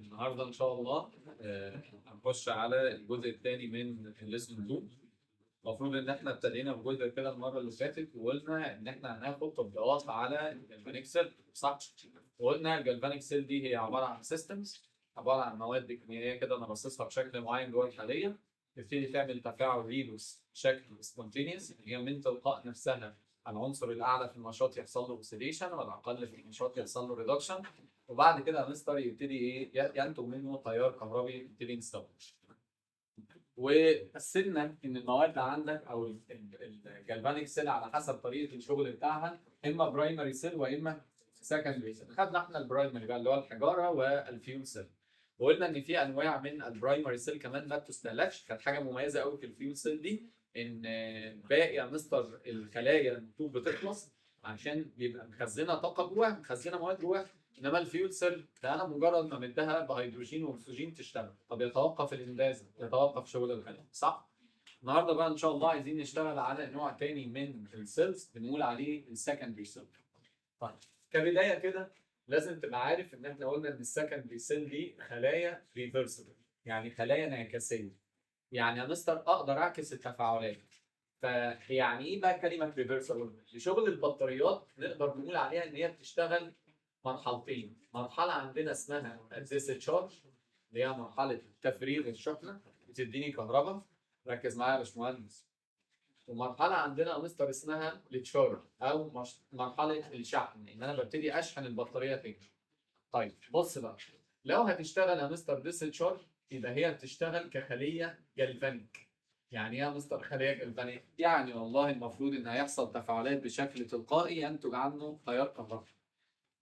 النهارده ان شاء الله هنخش على الجزء الثاني من الليسون 2. المفروض ان احنا ابتدينا بجزء كده المره اللي فاتت وقلنا ان احنا هناخد تطبيقات على الجلفانيك سيل، صح؟ وقلنا الجلفانيك سيل دي هي عباره عن سيستمز، عباره عن مواد كيميائيه كده انا باصصها بشكل معين جوه الخليه، تبتدي تعمل تفاعل ريدوس بشكل سبونتينيوس، هي من تلقاء نفسها العنصر الاعلى في النشاط يحصل له اوكسيديشن والاقل في النشاط يحصل له ريدكشن، وبعد كده مستر يبتدي ينتج منه تيار كهربي يبتدي نستخدمه. وقسمنا ان المواد عندك او الجلفانيك سيل على حسب طريقه الشغل بتاعها اما برايمري سيل واما سكندري سيل. خدنا احنا البرايمري بقى اللي هو الحجاره والفيول سيل، وقلنا ان في انواع من البرايمري سيل كمان ما بتستهلكش. كانت حاجه مميزه قوي في الفيول سيل دي ان باقي يا مستر الخلايا المفروض بتخلص عشان بيبقى مخزنه طاقه جواها، مخزنه مواد جواها. انما الفيول سيل ده انا مجرد ما مديها بهيدروجين واكسجين تشتغل، طب يتوقف الانجاز، يتوقف شغل الخلايا، صح؟ النهارده بقى ان شاء الله عايزين نشتغل على نوع تاني من السيلز بنقول عليه السكندري سيل. طيب كبدايه كده لازم تبقى عارف ان احنا قلنا ان السكندري سيل دي خلايا ريفرسبل، يعني خلايا انعكاسيه. يعني يا مستر اقدر اعكس التفاعلات. فيعني ايه بقى كلمه ريفرسبل؟ لشغل البطاريات نقدر نقول عليها ان هي بتشتغل مرحلتين، مرحله عندنا اسمها الديسشارج اللي هي مرحله تفريغ الشحنه بتديني كهرباء، ركز معايا يا باشمهندس. ومرحله عندنا مستر اسمها التشارج او مرحله الشحن، ان انا ببتدي اشحن البطاريه تاني. طيب بص بقى، لو هتشتغل يا مستر ديسشارج يبقى هي بتشتغل كخليه جلفانيك. يعني ايه يا مستر خليه جلفانيك؟ يعني والله المفروض ان هيحصل تفاعلات بشكل تلقائي ينتج عنه تيار كهرباء.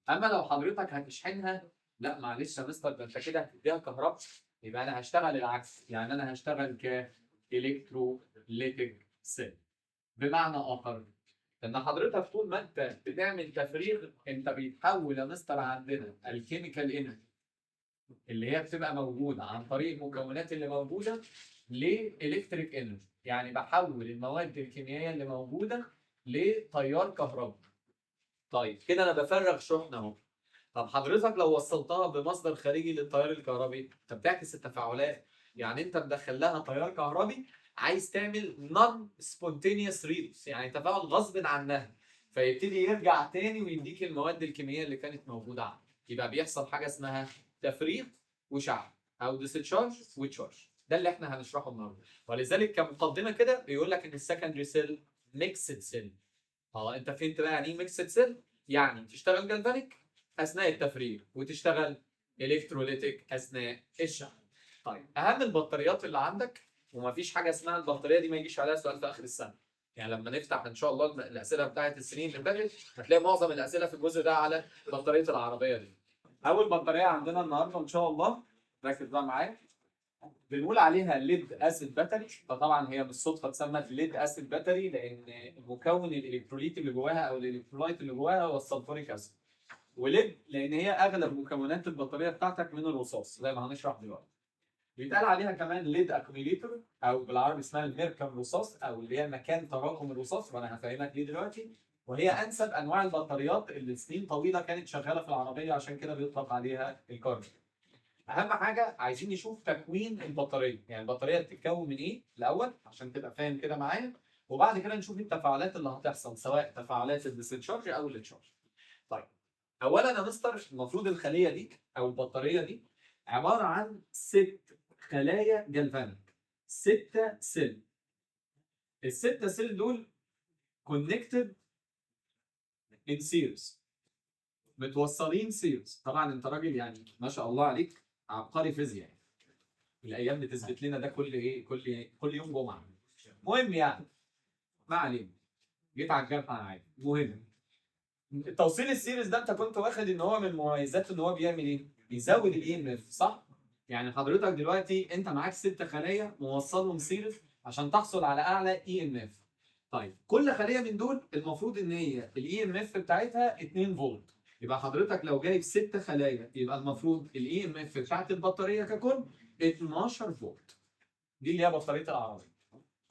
اما لو حضرتك هتشحنها، لا معلش يا مستر ده انت كده هتديها كهرباء، يبقى انا هشتغل العكس، يعني انا هشتغل كالكتروليتيك سيل. بمعنى اخر ان حضرتك طول ما انت بتعمل تفريغ انت بيتحول يا مستر عندنا الكيميكال انرجي اللي هي بتبقى موجوده عن طريق المكونات اللي موجوده لالكتريك انرجي، يعني بحول المواد الكيميائيه اللي موجوده لتيار كهرباء. طيب كده انا بفرغ شحنه اهو. طب حضرتك لو وصلتها بمصدر خارجي للتيار الكهربي انت بتعكس التفاعلات، يعني انت مدخل لها تيار كهربي عايز تعمل نون سبونتينيوس ريدوس، يعني تفاعل غصب عنها، فيبتدي يرجع تاني ويديك المواد الكيميائيه اللي كانت موجوده عندك. يبقى بيحصل حاجه اسمها تفريغ وشحن او ديسشارج وتشارج، ده اللي احنا هنشرحه النهارده. ولذلك كمقدمه كده بيقول لك ان السكندري سيل ميكسد سيل. انت فهمت بقى يعني ايه ميكسد سيل؟ يعني تشتغل جلفانيك اثناء التفريغ وتشتغل الكتروليتيك اثناء الشحن. طيب اهم البطاريات اللي عندك، ومفيش حاجه اسمها البطاريه دي ما يجيش عليها سؤال في اخر السنه. يعني لما نفتح ان شاء الله الاسئله بتاعت السنين اللي فاتت هتلاقي معظم الاسئله في الجزء ده على بطاريه العربيه دي. اول بطاريه عندنا النهارده ان شاء الله، ركز بقى معايا، بنقول عليها ليد اسيد باتري. فطبعا هي بالصدفه اتسمت ليد اسيد باتري لان المكون الالكتروليت اللي جواها او الالكترولايت اللي جواها هو السلفوريك اسيد. وليد لان هي اغلب مكونات البطاريه بتاعتك من الرصاص زي ما هنشرح دلوقتي. بيتقال عليها كمان ليد اكوميليتور او بالعربي اسمها الميركب رصاص او اللي هي مكان تراكم الرصاص، وانا هفهمك ليه دلوقتي. وهي انسب انواع البطاريات اللي سنين طويله كانت شغاله في العربيه، عشان كده بيطلق عليها الكاربون. اهم حاجه عايزين نشوف تكوين البطاريه، يعني البطاريه بتتكون من ايه الاول عشان تبقى فاهم كده معايا، وبعد كده نشوف التفاعلات اللي هتحصل سواء تفاعلات الديسشارج او التشارج. طيب اولا يا مستر المفروض الخليه دي او البطاريه دي عباره عن 6 خلايا جلفانيك، 6 سيل. الستة سيل دول كونكتد ان سيريز، متوصلين سيريز. طبعا انت راجل يعني ما شاء الله عليك عبقري فيزياء، الايام بتثبت لنا ده كل يوم جمعه. المهم يعني ما علينا، جيت على الجرح انا عادي. المهم التوصيل السيريز ده انت كنت واخد ان هو من مميزاته ان هو بيعمل ايه؟ بيزود الاي ام اف، صح؟ يعني حضرتك دلوقتي انت معاك 6 خلايا موصلهم سيريز عشان تحصل على اعلى اي ام اف. طيب كل خليه من دول المفروض ان هي الاي ام اف بتاعتها 2 فولت. يبقى حضرتك لو جايب 6 خلايا يبقى المفروض الاي ام اف بتاعت البطاريه ككل 12 فولت. دي اللي هي بطاريه العربيه.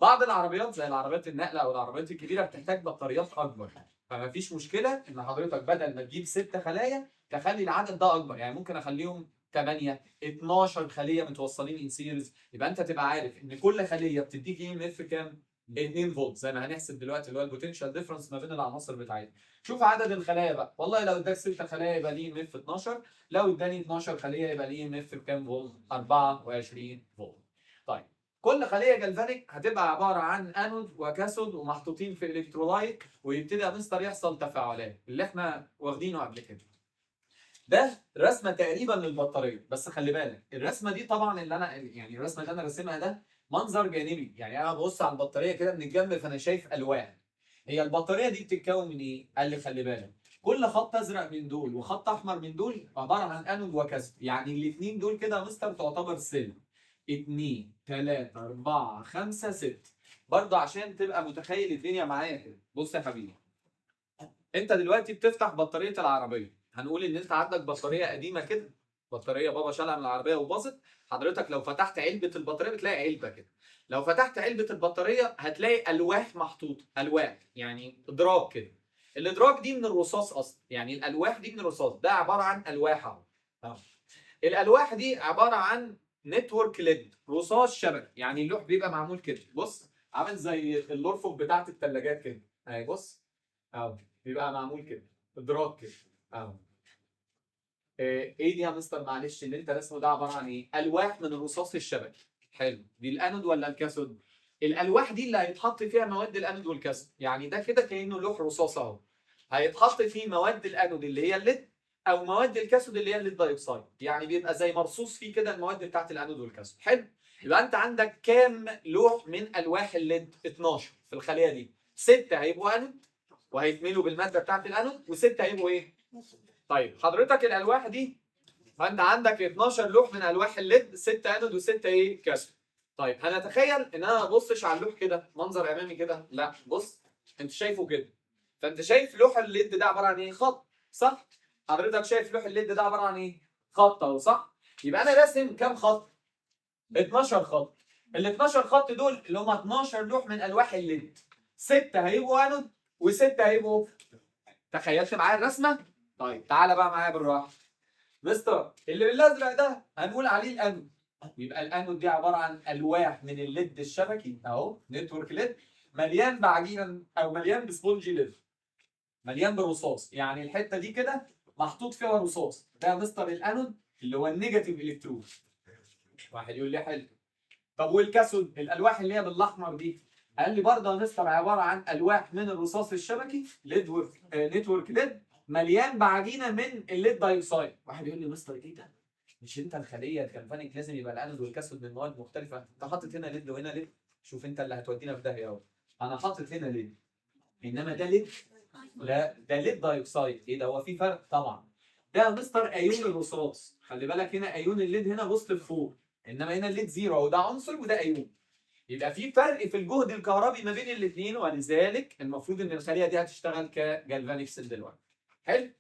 بعض العربيات زي العربيات النقل او العربيات الكبيره بتحتاج بطاريات اكبر، فما فيش مشكله ان حضرتك بدل ما تجيب 6 خلايا تخلي العدد ده اكبر، يعني ممكن اخليهم 8 12 خليه متوصلين ان سيريز، يبقى انت تبقى عارف ان كل خليه بتديك اي ام اف كام؟ 2 فولت، زي ما هنحسب دلوقتي اللي هو البوتنشال ديفرنس ما بين العناصر بتاعتنا. شوف عدد الخلايا بقى، والله لو اداك 6 خلايا يبقى ليه ام اف 12، لو اداني 12 خليه يبقى ليه ام اف بكام فولت؟ 24 فولت. طيب كل خليه جلفانيك هتبقى عباره عن انود وكاثود ومحطوطين في الكترولايت، ويبتدي يا مستر يحصل تفاعلات اللي احنا واخدينه قبل كده. ده رسمه تقريبا للبطاريه، بس خلي بالك الرسمه دي طبعا اللي انا يعني الرسمه اللي انا راسمها ده منظر جانبي، يعني انا ببص على البطاريه كده من الجنب فانا شايف الوان. هي البطاريه دي بتتكون من ايه؟ قال لي خلي بالك كل خط ازرق من دول وخط احمر من دول عباره عن انود وكاثود، يعني الاثنين دول كده يا مستر تعتبر سيل. 2 3 4 5 6. برضه عشان تبقى متخيل الدنيا معايا كده، بص يا حبيبي، انت دلوقتي بتفتح بطاريه العربيه، هنقول ان انت عندك بطاريه قديمه كده، بطاريه بابا شالها من العربيه وباظت. حضرتك لو فتحت علبه البطاريه بتلاقي علبه كده، لو فتحت علبه البطاريه هتلاقي الواح محطوطه، الواح يعني ادراج كده. الادراج دي من الرصاص اصلا، يعني الالواح دي من الرصاص، ده عباره عن الواح اهو. الالواح دي عباره عن نتورك ليد، رصاص شبكي، يعني اللوح بيبقى معمول كده، بص عامل زي اللورفوك بتاعت الثلاجات كده اهي، بص اهو بيبقى معمول كده ادراج كده اهو. ايه دي يا مستر معلش اللي انت رسمه ده عباره عن ايه؟ الواح من الرصاص الشبكي. حلو، دي الانود ولا الكاثود؟ الالواح دي اللي هيتحط فيها مواد الانود والكاثود، يعني ده كده كانه لوح رصاص اهو، هيتحط فيه مواد الانود اللي هي الليد او مواد الكاثود اللي هي الليد دايوكسيد، يعني بيبقى زي مرصوص فيه كده المواد بتاعت الانود والكاثود. حلو، يبقى انت عندك كام لوح من الواح الليد؟ 12 في الخليه دي، 6 هيبقوا انود وهيتملوا بالماده بتاعت الانود، و6 هيبقوا ايه؟ طيب حضرتك الالواح دي فانت عندك 12 لوح من الواح الليد، 6 انود و6 ايه؟ كاثود. طيب هنتخيل ان انا ما ابصش على اللوح كده منظر امامي كده، لا بص انت شايفه كده، فانت شايف لوح الليد ده عباره عن ايه؟ خط، صح؟ حضرتك شايف لوح الليد ده عباره عن ايه؟ خط اهو، صح؟ يبقى انا راسم كام خط؟ 12 خط. ال 12 خط دول اللي هم 12 لوح من الواح الليد، 6 هيبقوا انود و6 هيبقوا. تخيلت معايا الرسمه؟ طيب تعالى بقى معايا بالراحه. مستر اللي بالازرق ده هنقول عليه الانود، يبقى الانود دي عباره عن الواح من الليد الشبكي اهو، نتورك ليد، مليان بعجينه او مليان بسبونجي ليد، مليان بالرصاص، يعني الحته دي كده محطوط فيها رصاص، ده يا مستر الانود اللي هو النيجاتيف الكترون. واحد يقول لي حلو، طب والكاثود الالواح اللي هي بالاحمر دي؟ قال لي برضه يا مستر عباره عن الواح من الرصاص الشبكي ليد نتورك ليد، مليان بعجينه من الليد دايوكسيد. واحد يقول لي مستر ايه ده؟ مش انت الخليه الكلفانيك لازم يبقى الانود والكاثود من مواد مختلفه؟ انت حاطط هنا ليد وهنا ليد، شوف انت اللي هتودينا في داهيه اهو. انا حاطط هنا ليد انما ده ليد، لا ده ليد دايوكسيد. ايه ده، هو في فرق؟ طبعا. ده يا مستر ايون الرصاص، خلي بالك هنا ايون الليد هنا بوزيتيف 4، انما هنا الليد زيرو اهو، ده عنصر وده ايون، يبقى في فرق في الجهد الكهربي ما بين الاثنين، ولذلك المفروض ان الخليه دي هتشتغل كجالفانيك سيل دلوقتي. حلو؟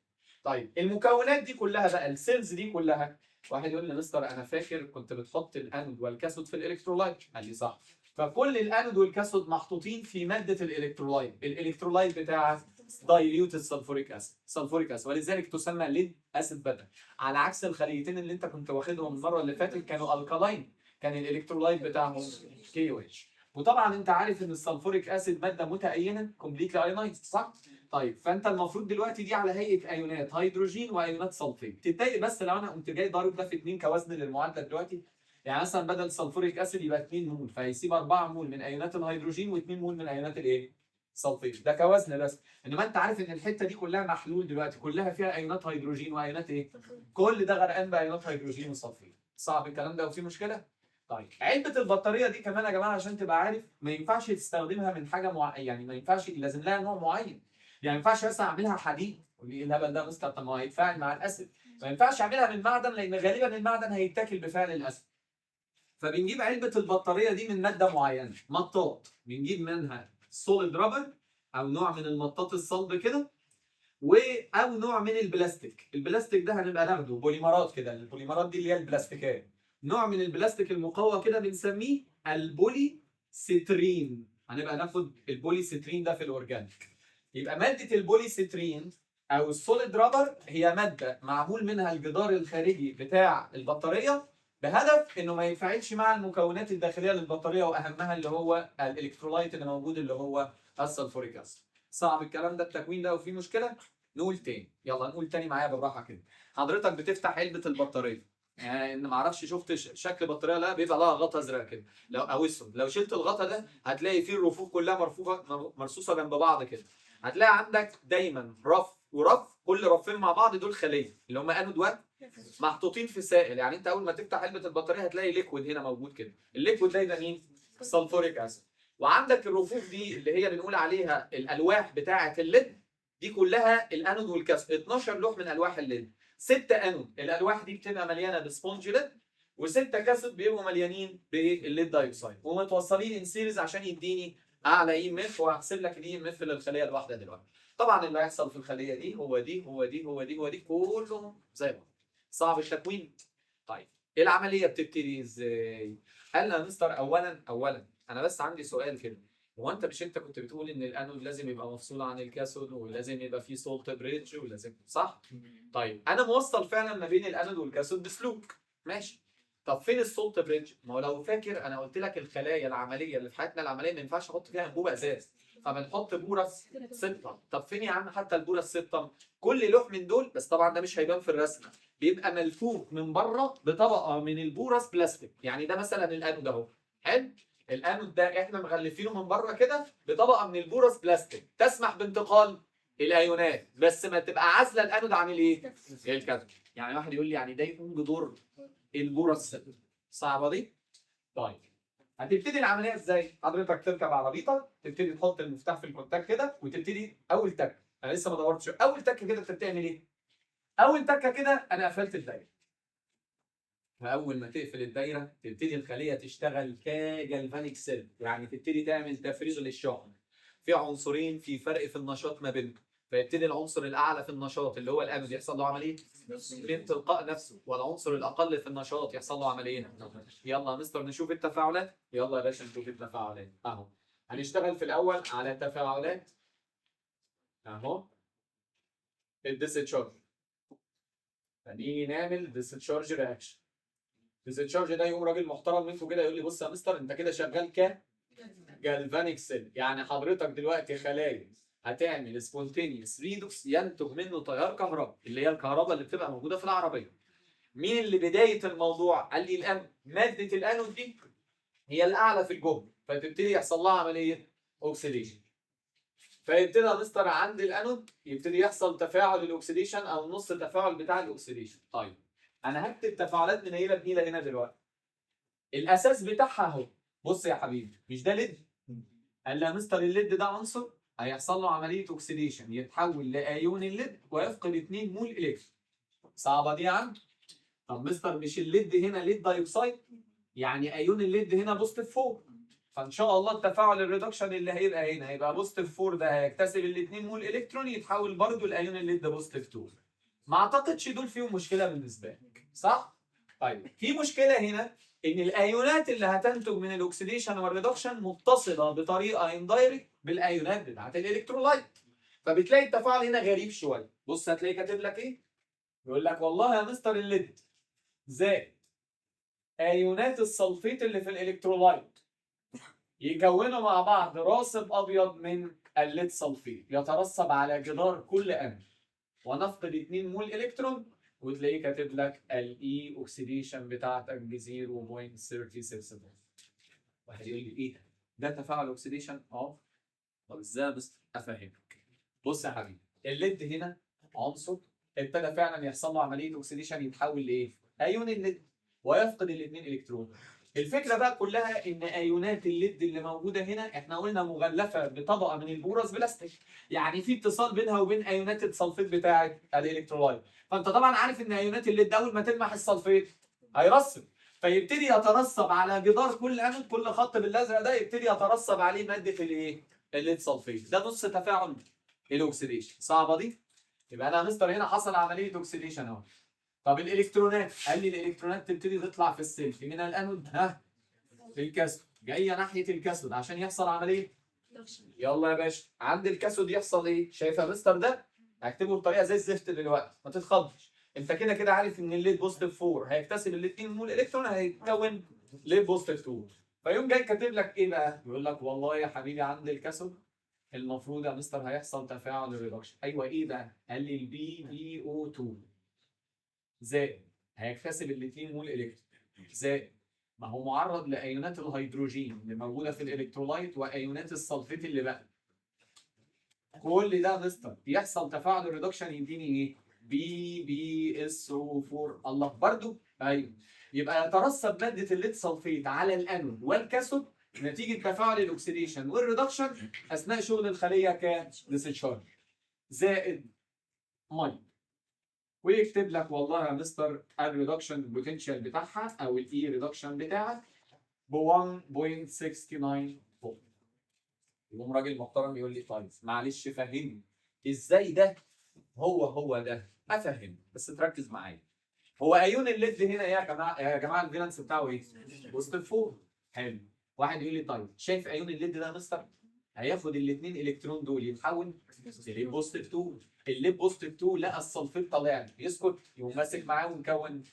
طيب المكونات دي كلها بقى، السيلز دي كلها، واحد يقول لي مستر انا فاكر كنت بتحط الانود والكاثود في الالكترولايت، قال لي صح، فكل الانود والكاثود محطوطين في ماده الالكترولايت، الالكترولايت بتاعها دايليوتد سلفوريك اسيد، سلفوريك اسيد، ولذلك تسمى ليد اسيد باترن، على عكس الخليتين اللي انت كنت واخدهم المره اللي فاتت كانوا الكالاين، كان الالكترولايت بتاعهم كي او اتش. وطبعا انت عارف ان السلفوريك اسيد ماده متأينه كومبليتلي ايونايزد، صح؟ طيب فانت المفروض دلوقتي دي على هيئه ايونات هيدروجين وايونات سلفيت، تتضايق بس لو انا قمت جاي ضارب ده في 2 كوزن للمعادله دلوقتي، يعني مثلا بدل سلفوريك اسيد يبقى 2 مول، فهيسيب 4 مول من ايونات الهيدروجين و2 مول من ايونات الايه؟ سلفيت، ده كوزن بس. انما انت عارف ان الحته دي كلها محلول دلوقتي، كلها فيها ايونات هيدروجين وايونات ايه؟ كل ده غرقان بايونات هيدروجين وسلفيت. صعب الكلام ده وفي مشكله؟ طيب علبه البطاريه دي كمان يا جماعه عشان تبقى عارف ما ينفعش تستخدمها من حاجه يعني ما ينفعش، لازم لها نوع معين، يعني ما ينفعش مثلا اعملها حديد، ايه الهبل ده مستر؟ طب ما هو هيتفاعل مع الاسيد، ما ينفعش اعملها من معدن لان غالبا المعدن هيتاكل بفعل الاسيد. فبنجيب علبه البطاريه دي من ماده معينه، مطاط، بنجيب منها سوليد رابر او نوع من المطاط الصلب كده، او نوع من البلاستيك، البلاستيك ده هنبقى ناخده بوليمرات كده، البوليمرات دي اللي هي البلاستيكات، نوع من البلاستيك المقوى كده بنسميه البولي سترين، هنبقى ناخد البولي سترين ده في الاورجانيك. يبقى ماده البولي سترين او السوليد رابر هي ماده معمول منها الجدار الخارجي بتاع البطاريه بهدف انه ما ينفعلش مع المكونات الداخليه للبطاريه، واهمها اللي هو الالكترولايت اللي موجود اللي هو السلفوريك اسيد. صعب الكلام ده التكوين ده وفي مشكله؟ نقول تاني، يلا نقول تاني معايا بالراحه كده. حضرتك بتفتح علبه البطاريه، يعني ان ما اعرفش شفت شكل بطاريه، لا بيبقى لها غطا ازرق كده لو او اسود، لو شلت الغطا ده هتلاقي فيه الرفوف كلها مرصوصه جنب بعض كده. هتلاقي عندك دايما رف ورف، كل رفين مع بعض دول خليه اللي هم انود واحد محطوطين في سائل. يعني انت اول ما تفتح علبه البطاريه هتلاقي ليكويد هنا موجود كده، الليكويد ده يبقى مين؟ سلفوريك اسيد. وعندك الرفوف دي اللي هي بنقول عليها الالواح بتاعه الليد، دي كلها الانود والكاثود، 12 لوح من الواح الليد، 6 انود الالواح دي بتبقى مليانه بسبونج ليد، و6 كاثود بيبقوا مليانين بالليد دايوكسيد، ومتوصلين ان سيريز عشان يديني اعلى اي ام اف. وهحسب لك الاي ام اف للخليه الواحده دلوقتي. طبعا اللي هيحصل في الخليه دي هو دي هو دي هو دي هو دي كلهم زي بعض. صعب التكوين. طيب العمليه بتبتدي ازاي؟ قال لنا مستر اولا انا بس عندي سؤال كده. هو انت كنت بتقول ان الانود لازم يبقى مفصول عن الكاثود، ولازم يبقى فيه سولت بريدج، ولازم صح؟ طيب انا موصل فعلا ما بين الانود والكاثود بسلوك، ماشي. طب فين السولت بريدج؟ ما هو لو فاكر انا قلت لك الخلايا العمليه اللي في حياتنا العمليه ما ينفعش احط فيها انبوبه ازاز، فبنحط بورس سبتم. طب فين يا عم حتى البورس سبتم؟ كل لوح من دول، بس طبعا ده مش هيبان في الرسمه، بيبقى ملفوف من بره بطبقه من البورس بلاستيك. يعني ده مثلا الانود اهو، حلو. الانود ده احنا مغلفينه من بره كده بطبقه من البورس بلاستيك تسمح بانتقال الايونات، بس ما تبقى عازله الانود عن الايه؟ الكاثود. يعني واحد يقول لي يعني ده يقوم بدور البورس، صعبه دي؟ طيب هتبتدي العمليه ازاي؟ حضرتك تركب عربيتك، تبتدي تحط المفتاح في الكونتاك كده، وتبتدي اول تكه. انا لسه ما دورتش، اول تكه كده انت بتعمل ايه؟ اول تكه كده انا قفلت الدايره. فاول ما تقفل الدايره تبتدي الخليه تشتغل كجالفانيك سيل، يعني تبتدي تعمل تفريغ للشحن. في عنصرين في فرق في النشاط ما بينهم، فيبتدي العنصر الاعلى في النشاط اللي هو الانود يحصل له عمليه تلقاء نفسه، والعنصر الاقل في النشاط يحصل له عمليه. يلا يا مستر نشوف التفاعلات. يلا يا باشا نشوف التفاعلات اهو. هنشتغل في الاول على تفاعلات اهو الديسشارج. هنيجي نعمل ديسشارج رياكشن. ديسشارج ده يقوم راجل محترم منكم كده يقول لي بص يا مستر انت كده شغال جالفانيك سيل، يعني حضرتك دلوقتي خلايا هتعمل سبونتينيوس ريدوكس ينتج منه تيار كهرباء، اللي هي الكهرباء اللي بتبقى موجوده في العربيه. مين اللي بدايه الموضوع؟ قال لي الانود. ماده الانود دي هي الاعلى في الجهد، فتبتدي يحصل لها عمليه اوكسيديشن. فيبتدي يا مستر عند الانود يبتدي يحصل تفاعل الاكسيديشن او نص التفاعل بتاع الاكسيديشن. طيب انا هكتب تفاعلات من هنا بنيله هنا دلوقتي. الاساس بتاعها اهو. بص يا حبيبي مش ده ليد؟ قال لي يا مستر الليد ده عنصر هيحصل له عمليه اوكسيديشن، يتحول لايون الليد ويفقد 2 مول الكترون. صعبه دي يا عم؟ طب مستر مش الليد هنا ليد دايوكسيد؟ يعني ايون الليد هنا بوزيتيف 4، فان شاء الله التفاعل الريدكشن اللي هيبقى هنا هيبقى بوزيتيف 4، ده هيكتسب ال 2 مول الكترون يتحول برضه لايون الليد بوزيتيف 2. ما اعتقدش دول فيهم مشكله بالنسبه لك، صح؟ طيب في مشكله هنا ان الايونات اللي هتنتج من الاكسيديشن والريدكشن متصله بطريقه اندايركت بالايونات بتاعت الالكترولايت، فبتلاقي التفاعل هنا غريب شويه. بص هتلاقي كاتب لك ايه؟ يقول لك والله يا مستر الليد زائد ايونات السلفيت اللي في الالكترولايت يكونوا مع بعض راسب ابيض من الليد سلفيت يترسب على جدار كل انود، ونفقد 2 مول الكترون، وتلاقيه كاتب لك الاي اوكسيديشن بتاعتك ب 0.36. واحد يقول لي ايه ده تفاعل اوكسيديشن؟ اه. طب ازاي يا مستر؟ افهمك. بص يا حبيبي الليد هنا عنصر ابتدى فعلا يحصل له عمليه اوكسيديشن يتحول لايه؟ ايون الليد ويفقد الاثنين الكترون. الفكره بقى كلها ان ايونات الليد اللي موجوده هنا احنا قلنا مغلفه بطبقه من البورس بلاستيك، يعني في اتصال بينها وبين ايونات السلفيت بتاعه الالكترولايت. فانت طبعا عارف ان ايونات الليد اول ما تلمح السلفيت هيرسب، فيبتدي يترسب على جدار كل انود، كل خط بالازرق ده يبتدي يترسب عليه ماده الايه؟ الليد سلفيت. ده نص تفاعل الاكسيديشن. صعبه دي؟ يبقى انا يا مستر هنا حصل عمليه اوكسيديشن اهو. طب الالكترونات، قال لي الالكترونات تبتدي تطلع في السلك من الانود للكاثود، جايه ناحيه الكاثود عشان يحصل عمليه. يلا يا باشا عند الكاثود يحصل ايه؟ شايف يا مستر ده؟ هكتبه بطريقه زي الزفت دلوقتي ما تتخضش. انت كده كده عارف ان الليد بوزيتيف 4 هيكتسب الاثنين مول الكترون هيتكون ليد بوزيتيف 2. فيقوم جاي كاتب لك ايه بقى؟ يقول لك والله يا حبيبي عند الكاثود المفروض يا مستر هيحصل تفاعل الريدكشن. ايوه ايه ده؟ قال لي البي بي او 2 زائد هيكتسب الاثنين مول الكترون زائد ما هو معرض لايونات الهيدروجين اللي موجوده في الالكترولايت وايونات السلفيت اللي بقى. كل ده مستر يحصل تفاعل الريدكشن يديني ايه؟ بي بي اس او 4. الله برضو ايوه. يبقى يترسب ماده الليد سلفيت على الانود والكاثود نتيجه تفاعل الاكسيديشن والريدكشن اثناء شغل الخليه كديسشارج زائد ميه. ويكتب لك والله يا مستر الريدكشن بوتنشال بتاعها او الاي ريدكشن بتاعك ب 1.69 فولت. يقوم راجل محترم يقول لي طيب معلش فهمني ازاي ده هو ده. افهم بس تركز معايا. هو ايون الليد هنا يا جماعه يا جماعه الفالنس بتاعه ايه؟ بوزيتيف 4. حلو. واحد يقول لي طيب شايف ايون الليد ده يا مستر؟ هياخد الاثنين الكترون دول يتحول لليد بوزيتيف 2. الليد بوزيتيف 2 لقى السلفيت طالع له يسكت يقوم ماسك معاه ونكون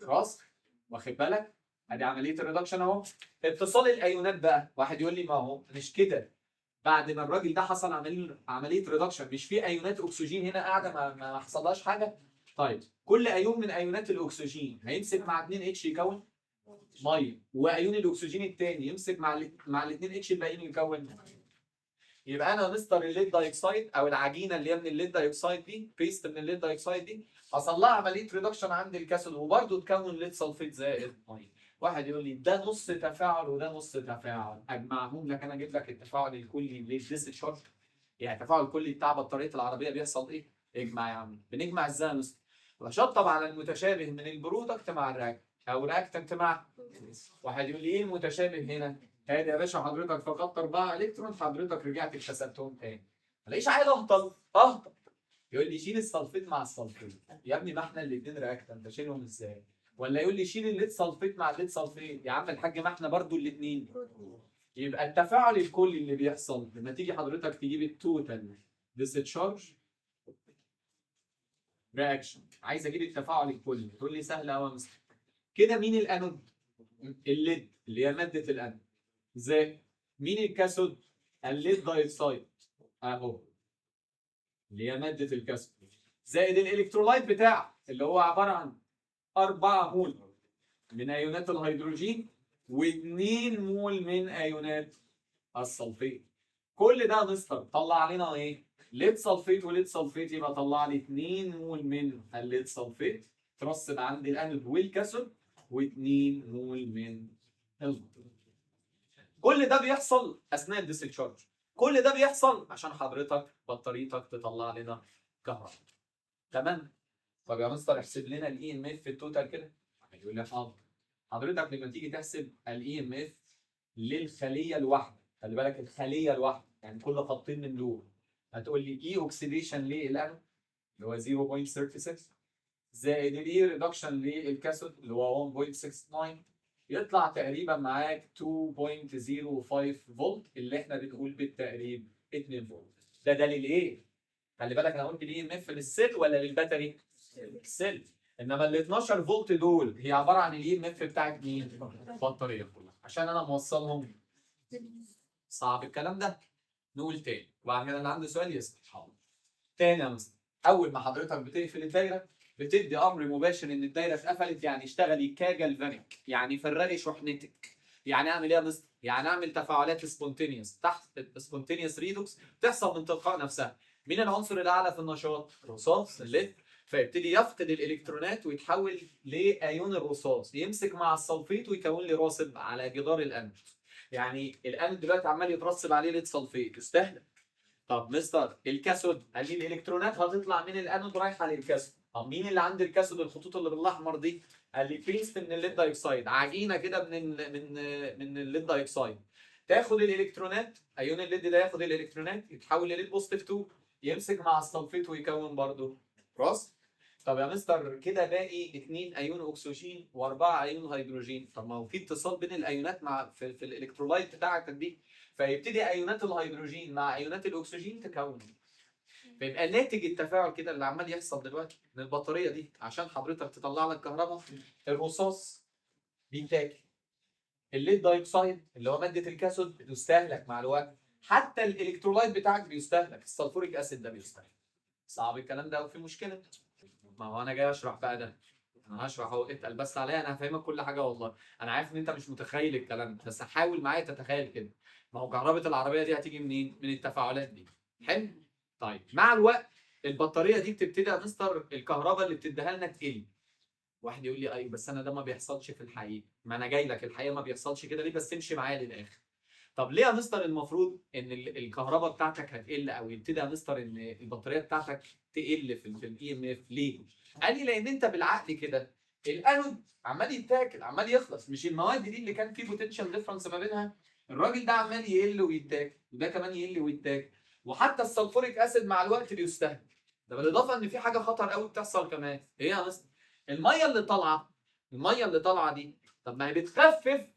خلاص. واخد بالك؟ ادي عمليه الريدكشن اهو. اتصال الايونات بقى واحد يقول لي ما هو مش كده. بعد ما الراجل ده حصل عمليه ريدكشن مش في ايونات اكسجين هنا قاعده ما حصلهاش حاجه. طيب كل ايون من ايونات الاكسجين هيمسك مع 2 اتش يكون ميه وايون الاكسجين الثاني يمسك مع ال 2 اتش الباقيين يكون. يبقى انا مستر الليد دايوكسيد او العجينه اللي هي من الليد دايوكسيد دي بيست من الليد دايوكسيد دي حصل لها عمليه ريدكشن عند الكاثود وبرده تكون ليد سلفيت زائد ميه. واحد يقول لي ده نص تفاعل وده نص تفاعل اجمعهم لك انا اجيب لك التفاعل الكلي للديسشارج. يعني التفاعل الكلي بتاع بطاريه العربيه بيحصل ايه؟ اجمع يا عم. بنجمع ازاي يا مستر؟ بشطب على المتشابه من البرودكت مع الرياكت او رياكتنت مع. واحد يقول لي ايه المتشابه هنا؟ ادي يا باشا حضرتك فقدت 4 الكترون حضرتك رجعت اكتسبتهم تاني. ماليش عايز اهطل. يقول لي شيل السلفيت مع السلفيت. يا ابني ما احنا الاثنين رياكتنت اشيلهم ازاي؟ ولا يقول لي شيل الليد سلفيت مع الليد سلفيت. يا عم الحاج ما احنا برضو الاثنين. يبقى التفاعل الكلي اللي بيحصل لما تيجي حضرتك تجيب التوتال ديسشارج رياكشن. عايز اجيب التفاعل الكلي تقول لي سهل قوي يا مستر. كده مين الانود؟ الليد اللي هي ماده الانود زائد مين الكاثود؟ الليد دايوكسيد اهو اللي هي ماده الكاثود زائد الالكترولايت بتاعه اللي هو عباره عن 4 مول من ايونات الهيدروجين و2 مول من ايونات السلفيت. كل ده مستر طلع لنا ايه؟ ليد سلفيت وليد سلفيت يبقى طلع لي 2 مول من الليد سلفيت ترسب عند الانود والكاثود و2 مول من الفوتون. كل ده بيحصل اثناء الديسشارج. كل ده بيحصل عشان حضرتك بطاريتك تطلع لنا كهرباء. تمام؟ طب يا مستر احسب لنا الاي ام اف في التوتال كده. يقول لي حاضر. حضرتك لما تيجي تحسب الاي ام اف للخليه الواحده، خلي بالك الخليه الواحده يعني كل خطين من دول هتقول لي اي اوكسيديشن للانود اللي هو 0.36 زائد الاي ريدكشن للكاثود اللي هو 1.69 يطلع تقريبا معاك 2.05 فولت اللي احنا بنقول بالتقريب 2 فولت. ده دليل ايه؟ خلي بالك انا قلت الاي ام اف للسيل ولا للباتري؟ السيل. انما ال 12 فولت دول هي عباره عن الاي ام اف بتاعت مين؟ البطاريه كلها عشان انا موصلهم. صعب الكلام ده. نقول تاني وبعد كده اللي عنده سؤال يسال. حاضر. تاني يا مستر اول ما حضرتك بتقفل الدايره بتدي امر مباشر ان الدايره اتقفلت يعني اشتغلي كجلفانيك يعني فرغي شحنتك. يعني اعمل ايه يا مستر؟ يعني اعمل تفاعلات سبونتينيوس تحت سبونتينيوس ريدوكس تحصل من تلقاء نفسها. مين العنصر الاعلى في النشاط؟ الرصاص الليد. فيبتدي يفقد الالكترونات ويتحول لايون الرصاص يمسك مع السلفيت ويكون لي راسب على جدار الانود. يعني الانود دلوقتي عمال يترسب عليه ليد سلفيت يستهلك. طب مستر الكاثود قال لي الالكترونات هتطلع من الانود رايحه للكاثود. طب مين اللي عند الكاثود الخطوط اللي بالاحمر دي؟ قال لي بيست من الليد دايوكسيد عجينه كده من الليد دايوكسيد تاخد الالكترونات ايون الليد ده ياخد الالكترونات يتحول لليد بوزيتيف 2 يمسك مع السلفيت ويكون برضه راس. طب يا مستر كده باقي 2 ايون اكسجين و4 ايون هيدروجين. طب ما هو في اتصال بين الايونات مع في الالكترولايت بتاعتك دي. فيبتدي ايونات الهيدروجين مع ايونات الاكسجين تكون فيبقى ناتج التفاعل كده اللي عمال يحصل دلوقتي ان البطاريه دي عشان حضرتك تطلع لك كهرباء، الرصاص بيتاكل، الليد دايوكسيد اللي هو ماده الكاثود بتستهلك مع الوقت، حتى الالكترولايت بتاعك بيستهلك، السلفوريك اسيد ده بيستهلك. صعب الكلام ده وفي مشكله. ما هو انا جاي اشرح بقى ده، انا هشرح اهو، اتقل بس عليا، انا هفهمك كل حاجه والله. انا عارف ان انت مش متخيل الكلام ده، بس حاول معايا تتخيل كده. ما هو كهرباء العربيه دي هتيجي منين؟ من التفاعلات دي. حلو؟ طيب مع الوقت البطاريه دي بتبتدي يا مستر الكهرباء اللي بتديها لنا تقل. واحد يقول لي ايوه بس انا ده ما بيحصلش في الحقيقه. ما انا جاي لك الحقيقه ما بيحصلش كده ليه، بس تمشي معايا للاخر. طب ليه يا مستر المفروض ان الكهرباء بتاعتك هتقل، او يبتدي يا مستر ان البطاريه بتاعتك تقل في الاي ام اف ليه؟ قال لي لان انت بالعقل كده الانود عمال يتاكل عمال يخلص، مش المواد دي اللي كان في بوتنشال ديفرنس ما بينها، الراجل ده عمال يقل ويتاكل وده كمان يقل ويتاكل، وحتى السلفوريك اسيد مع الوقت بيستهلك. ده بالاضافه ان في حاجه خطر قوي بتحصل كمان، ايه يا مستر؟ الميه اللي طالعه، الميه اللي طالعه دي طب ما هي بتخفف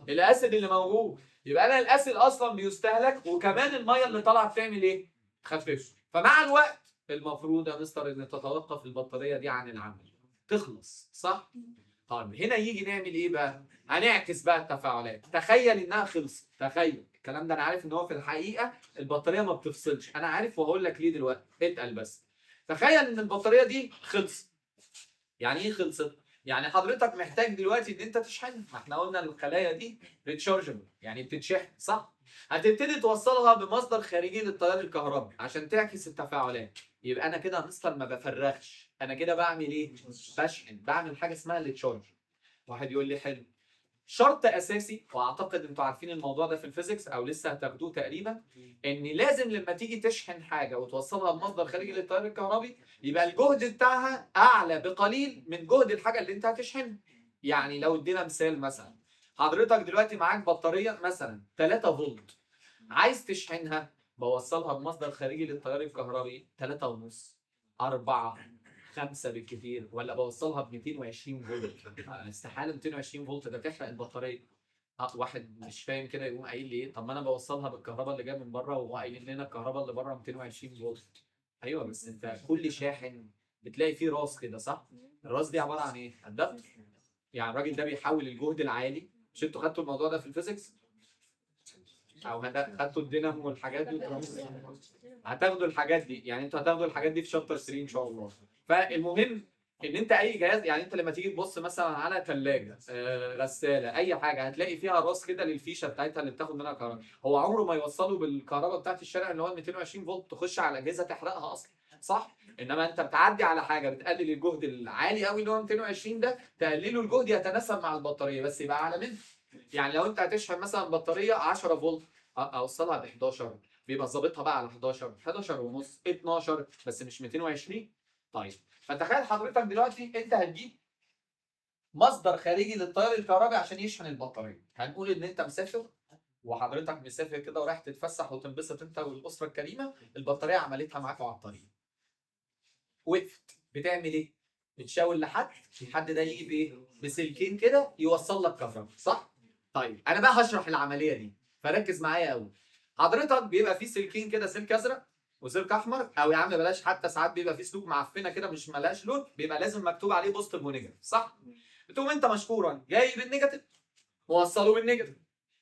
الاسيد اللي موجود، يبقى انا الاسيد اصلا بيستهلك وكمان الميه اللي طالعه بتعمل ايه؟ تخففه. فمع الوقت المفروض يا مستر ان تتوقف البطاريه دي عن العمل، تخلص، صح؟ طيب هنا يجي نعمل ايه بقى؟ هنعكس بقى التفاعلات، تخيل انها خلصت، تخيل الكلام ده، انا عارف ان هو في الحقيقه البطاريه ما بتفصلش، انا عارف وهقول لك ليه دلوقتي، اتقل بس. تخيل ان البطاريه دي خلصت. يعني ايه خلصت؟ يعني حضرتك محتاج دلوقتي ان انت تشحنها، ما احنا قلنا الخلايا دي ريتشارجبل يعني بتتشحن، صح؟ هتبتدي توصلها بمصدر خارجي للتيار الكهربي عشان تعكس التفاعلات. يبقى انا كده يا مستر ما بفرغش، انا كده بعمل ايه؟ بشحن، بعمل حاجه اسمها التشارج. واحد يقول لي حلو، شرط اساسي واعتقد انتوا عارفين الموضوع ده في الفيزيكس او لسه هتاخدوه تقريبا، ان لازم لما تيجي تشحن حاجه وتوصلها بمصدر خارجي للتيار الكهربي يبقى الجهد بتاعها اعلى بقليل من جهد الحاجه اللي انت هتشحنها. يعني لو ادينا مثال، مثلا حضرتك دلوقتي معاك بطاريه مثلا 3 فولت، عايز تشحنها، بوصلها بمصدر خارجي للتيار الكهربي 3 ونص، 4، 5 بالكثير، ولا بوصلها ب 220 فولت. استحاله 220 فولت ده تحرق البطاريه. واحد مش فاهم كده يقوم قايل لي ايه؟ طب ما انا بوصلها بالكهرباء اللي جايه من بره وهو قايل لنا الكهرباء اللي بره 220 فولت. ايوه بس انت كل شاحن بتلاقي فيه راس كده، صح؟ الراس دي عباره عن ايه؟ الدفع. يعني الراجل ده بيحول الجهد العالي، مش انتوا خدتوا الموضوع ده في الفيزيكس؟ او خدتوا الدينامو والحاجات دي؟ هتاخدوا الحاجات دي، يعني انتوا هتاخدوا الحاجات دي في شابتر 3 ان شاء الله. فالمهم ان انت اي جهاز، يعني انت لما تيجي تبص مثلا على ثلاجه، غساله، اي حاجه هتلاقي فيها راس كده للفيشه بتاعتها اللي بتاخد منها كهرباء. هو عمره ما يوصله بالكهرباء بتاعت الشارع اللي هو 220 فولت تخش على الاجهزه تحرقها اصلا، صح؟ انما انت بتعدي على حاجه بتقلل الجهد العالي قوي اللي هو 220 ده، تقلله الجهد يتناسب مع البطاريه بس يبقى اعلى منه. يعني لو انت هتشحن مثلا بطاريه 10 فولت، اوصلها ب 11، بيبقى ظابطها بقى على 11، 11 ونص، 12، بس مش 220. طيب فتخيل حضرتك دلوقتي انت هتجيب مصدر خارجي للتيار الكهربي عشان يشحن البطاريه. هنقول ان انت مسافر، وحضرتك مسافر كده ورايح تتفسح وتنبسط انت والاسره الكريمه، البطاريه عملتها معاك على الطريق، وقفت، بتعمل ايه؟ بتشاور لحد، الحد ده يجي بايه؟ بسلكين كده يوصل لك كهرباء، صح؟ طيب انا بقى هشرح العمليه دي فركز معايا قوي. حضرتك بيبقى في سلكين كده، سلك ازرق وسلك احمر، او يا عم بلاش، حتى ساعات بيبقى في سلوك معفنه كده مش مالهاش لون، بيبقى لازم مكتوب عليه بوزيتيف ونيجاتيف، صح؟ بتقوم انت مشكورا جايب النيجاتيف موصله بالنيجاتيف،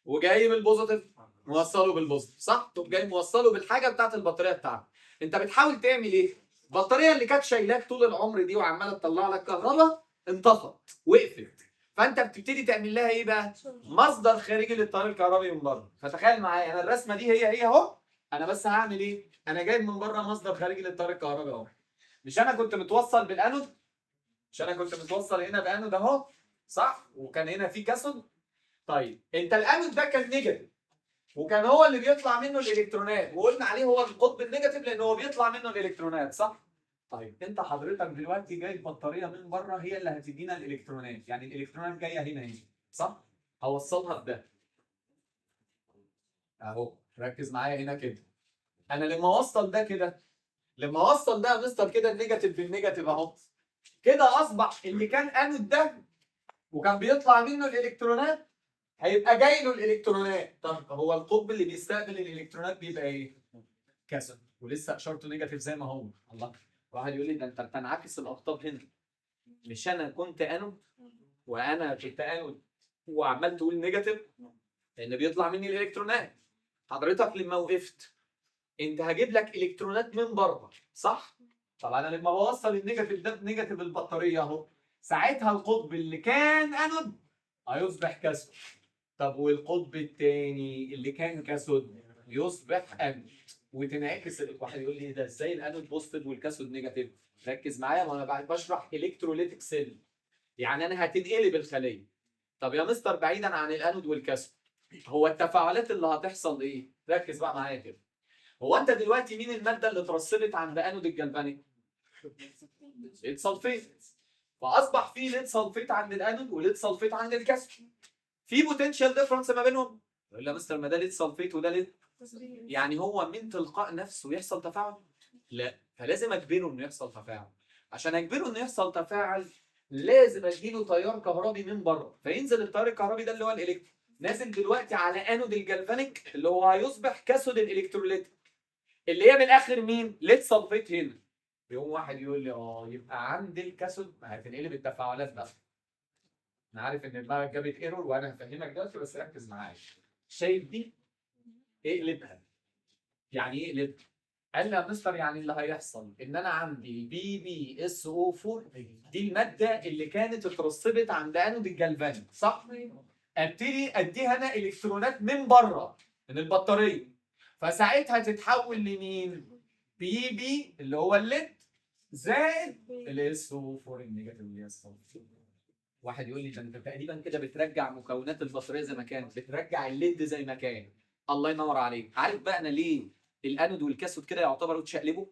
وجايب البوزيتيف موصله بالبوزيتيف، صح؟ تقوم جاي موصله بالحاجه بتاعت البطاريه بتاعتك. انت بتحاول تعمل ايه؟ البطاريه اللي كانت شايلاك طول العمر دي وعماله تطلع لك كهرباء انطفت، وقفت، فانت بتبتدي تعمل لها ايه بقى؟ مصدر خارجي للتيار الكهربي من بره. فتخيل معايا انا الرسمه دي هي اهو، انا بس هعمل ايه؟ انا جايب من بره مصدر خارجي للتيار الكهربي اهو. مش انا كنت متوصل بالانود؟ مش انا كنت متوصل هنا بانود اهو، صح؟ وكان هنا في كاثود. طيب انت الانود ده كان نيجاتيف، وكان هو اللي بيطلع منه الالكترونات، وقلنا عليه هو القطب النيجاتيف لان هو بيطلع منه الالكترونات، صح؟ طيب انت حضرتك دلوقتي جايب بطاريه من بره هي اللي هتدينا الالكترونات، يعني الالكترونات جايه هنا اهي، صح؟ هوصلها بده اهو، ركز معايا هنا كده. انا لما اوصل ده كده، لما اوصل ده يا مستر كده النيجاتيف بالنيجاتيف اهو، كده اصبح اللي كان انود ده وكان بيطلع منه الالكترونات هيبقى جاي له الالكترونات. طب هو القطب اللي بيستقبل الالكترونات بيبقى ايه؟ كاثود. ولسه اشارته نيجاتيف زي ما هو. الله، واحد يقول لي ده انت بتنعكس الاقطاب هنا. مش انا كنت انود وانا كنت انود وعمال تقول نيجاتيف لان بيطلع مني الالكترونات. حضرتك لما وقفت انت هجيب لك الكترونات من بره صح؟ طب انا لما بوصل النيجاتيف ده بنيجاتيف البطاريه اهو، ساعتها القطب اللي كان انود هيصبح كاثود. طب والقطب الثاني اللي كان كاثود يصبح انود وتنعكس. واحد يقول لي ده ازاي الانود بوزيتيف والكاثود نيجاتيف؟ ركز معايا، ما انا بشرح الكتروليتيك سيل، يعني انا هتنقلب الخليه. طب يا مستر بعيدا عن الانود والكاثود، هو التفاعلات اللي هتحصل ايه؟ ركز بقى معايا كده. هو انت دلوقتي مين الماده اللي اترسبت عند انود الجلفانيك؟ ليد سلفيت. فاصبح في ليد سلفيت عند الانود وليد سلفيت عند الكاثود. في بوتنشال ديفرنس ما بينهم؟ يقول لي يا مستر ما ده ليد سلفيت وده ليد، يعني هو من تلقاء نفسه يحصل تفاعل؟ لا، فلازم اجبره انه يحصل تفاعل. عشان اجبره انه يحصل تفاعل لازم اديله تيار كهربي من بره، فينزل التيار الكهربي ده اللي هو الالكترون نازل دلوقتي على انود الجلفانيك اللي هو هيصبح كاثود الالكتروليتيك اللي هي من الاخر مين؟ ليد سلفيت هنا. يقوم واحد يقول لي يبقى عند الكاثود هتنقلب التفاعلات بقى. انا عارف ان دماغك جابت ايرور وانا هفهمك دلوقتي بس ركز معايا. شايف دي؟ اقلبها. يعني ايه اقلبها؟ قال لي يا مستر يعني اللي هيحصل ان انا عندي BbSO4 دي الماده اللي كانت اترسبت عند انود الجلفاني صح؟ ابتدي اديها انا الكترونات من بره من البطاريه، فساعتها تتحول لمين؟ بي اللي هو الليد زائد SO4 النيجاتيف اللي هي الصفر. واحد يقول لي ده انت تقريبا كده بترجع مكونات البطاريه زي ما كانت، بترجع الليد زي ما كان. الله ينور عليك. عارف بقى انا ليه الانود والكاثود كده يعتبروا اتشقلبوا؟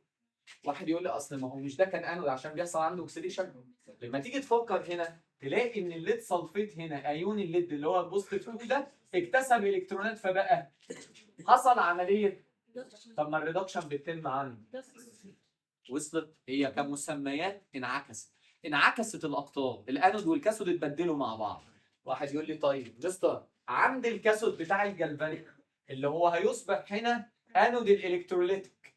واحد يقول لي اصل ما هو مش ده كان انود عشان بيحصل عنده اوكسيديشن. لما تيجي تفكر هنا تلاقي ان الليد سلفيت هنا ايون الليد اللي هو البوزيتيف 2 ده اكتسب الكترونات فبقى حصل عمليه. طب ما الريدكشن بتتم عنه. وصلت؟ هي كمسميات انعكست الاقطاب، الانود والكاثود اتبدلوا مع بعض. واحد يقول لي طيب مستر عند الكاثود بتاع الجلفانيك اللي هو هيصبح هنا انود الالكتروليتيك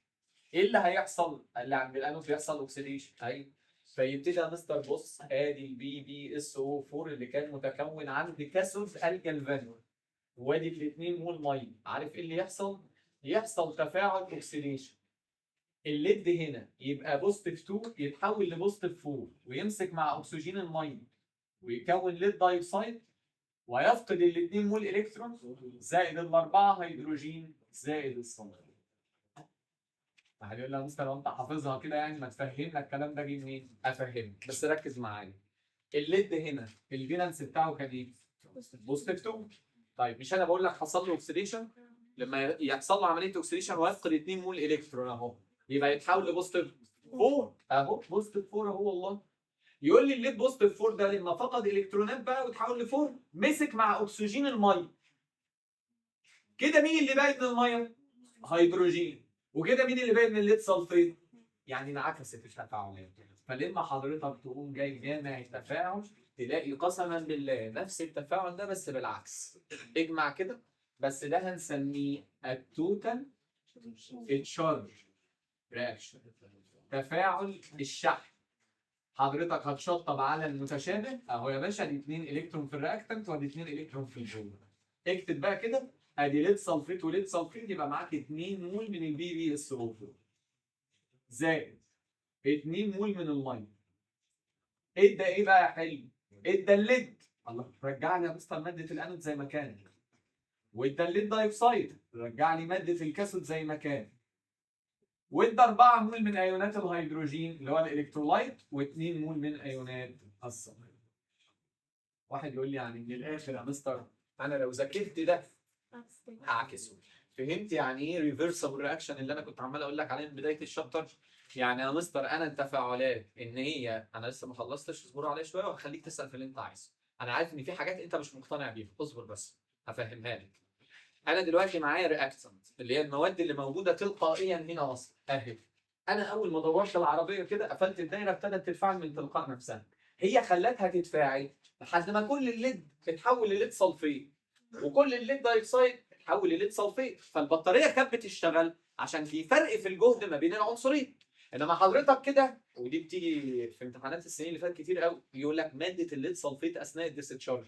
ايه اللي هيحصل؟ قال لي عند الانود بيحصل اوكسيديشن. ايوه، فيبتدي يا مستر بص ادي BbSO4 اللي كان متكون عند كاثود الجلفانيك وادي الاثنين مول ميه. عارف ايه اللي يحصل؟ يحصل تفاعل اوكسيديشن. الليد هنا يبقى بوزيتيف 2 يتحول لبوزيتيف 4 ويمسك مع اكسجين الميه ويكون ليد دايوكسيد ويفقد الاثنين مول الكترون زائد الاربعه هيدروجين زائد الصلفر. هيقول لي يا مستر لو انت حافظها كده يعني ما تفهمنا الكلام ده جه منين؟ افهمك بس ركز معايا. الليد هنا الفالنس بتاعه كان ايه؟ بوزيتيف 2. طيب مش انا بقول لك حصل له اوكسيديشن؟ لما يحصل له عمليه اوكسيديشن ويفقد 2 مول الكترون اهو يبقى يتحول لبوزيتيف 4 اهو بوزيتيف 4 اهو والله. يقول لي الليد بوزيتيف 4 ده لما فقد الكترونات بقى وتحول ل 4 مسك مع اكسجين الميه. كده مين اللي باقي من الميه؟ هيدروجين. وكده مين اللي باقي من الليد سلفيت؟ يعني انعكست التفاعلات. فلما حضرتك تقوم جاي جامع التفاعل تلاقي قسما بالله نفس التفاعل ده بس بالعكس. اجمع كده بس ده هنسميه التوتال تشارج رياكشن، تفاعل الشحن. حضرتك هتشطب على المتشابه اهو يا باشا ادي 2 الكترون في الرياكتنت وادي 2 الكترون في الجول. اكتب بقى كده ادي ليد سلفيت وليد سلفيت يبقى معاك 2 مول من BbSO4 زائد 2 مول من الميه. ادى ايه بقى يا حلو؟ ادى الليد. الله، رجع لي يا مستر ماده الانود زي ما كان. وادى الليد دايوكسيد رجع لي ماده الكاثود زي ما كان. وادى 4 مول من ايونات الهيدروجين اللي هو الالكترولايت و2 مول من ايونات الصلفر. واحد يقول لي يعني من الاخر يا مستر انا لو ذاكرت ده هعكسه. فهمت يعني ايه ريفرسبل رياكشن اللي انا كنت عمال اقول لك عليه من بدايه الشابتر؟ يعني يا مستر انا التفاعلات ان هي انا لسه ما خلصتش، اصبر عليا شويه وهخليك تسال في اللي انت عايزه. انا عارف ان في حاجات انت مش مقتنع بيها، اصبر بس هفهمها لك. انا دلوقتي معايا رياكتنت اللي هي المواد اللي موجوده تلقائيا هنا اصلا اهي. انا اول ما دورت العربيه كده قفلت الدايره ابتدت تتفاعل من تلقاء نفسها. هي خلتها تتفاعل لحد ما كل الليد اتحول لليد سلفيت وكل الليد دايوكسيد اتحول لليد سلفيت. فالبطاريه كانت بتشتغل عشان في فرق في الجهد ما بين العنصرين. انما حضرتك كده، ودي بتيجي في امتحانات السنين اللي فاتت كتير قوي، يقول لك ماده الليد سلفيت اثناء الديسشارج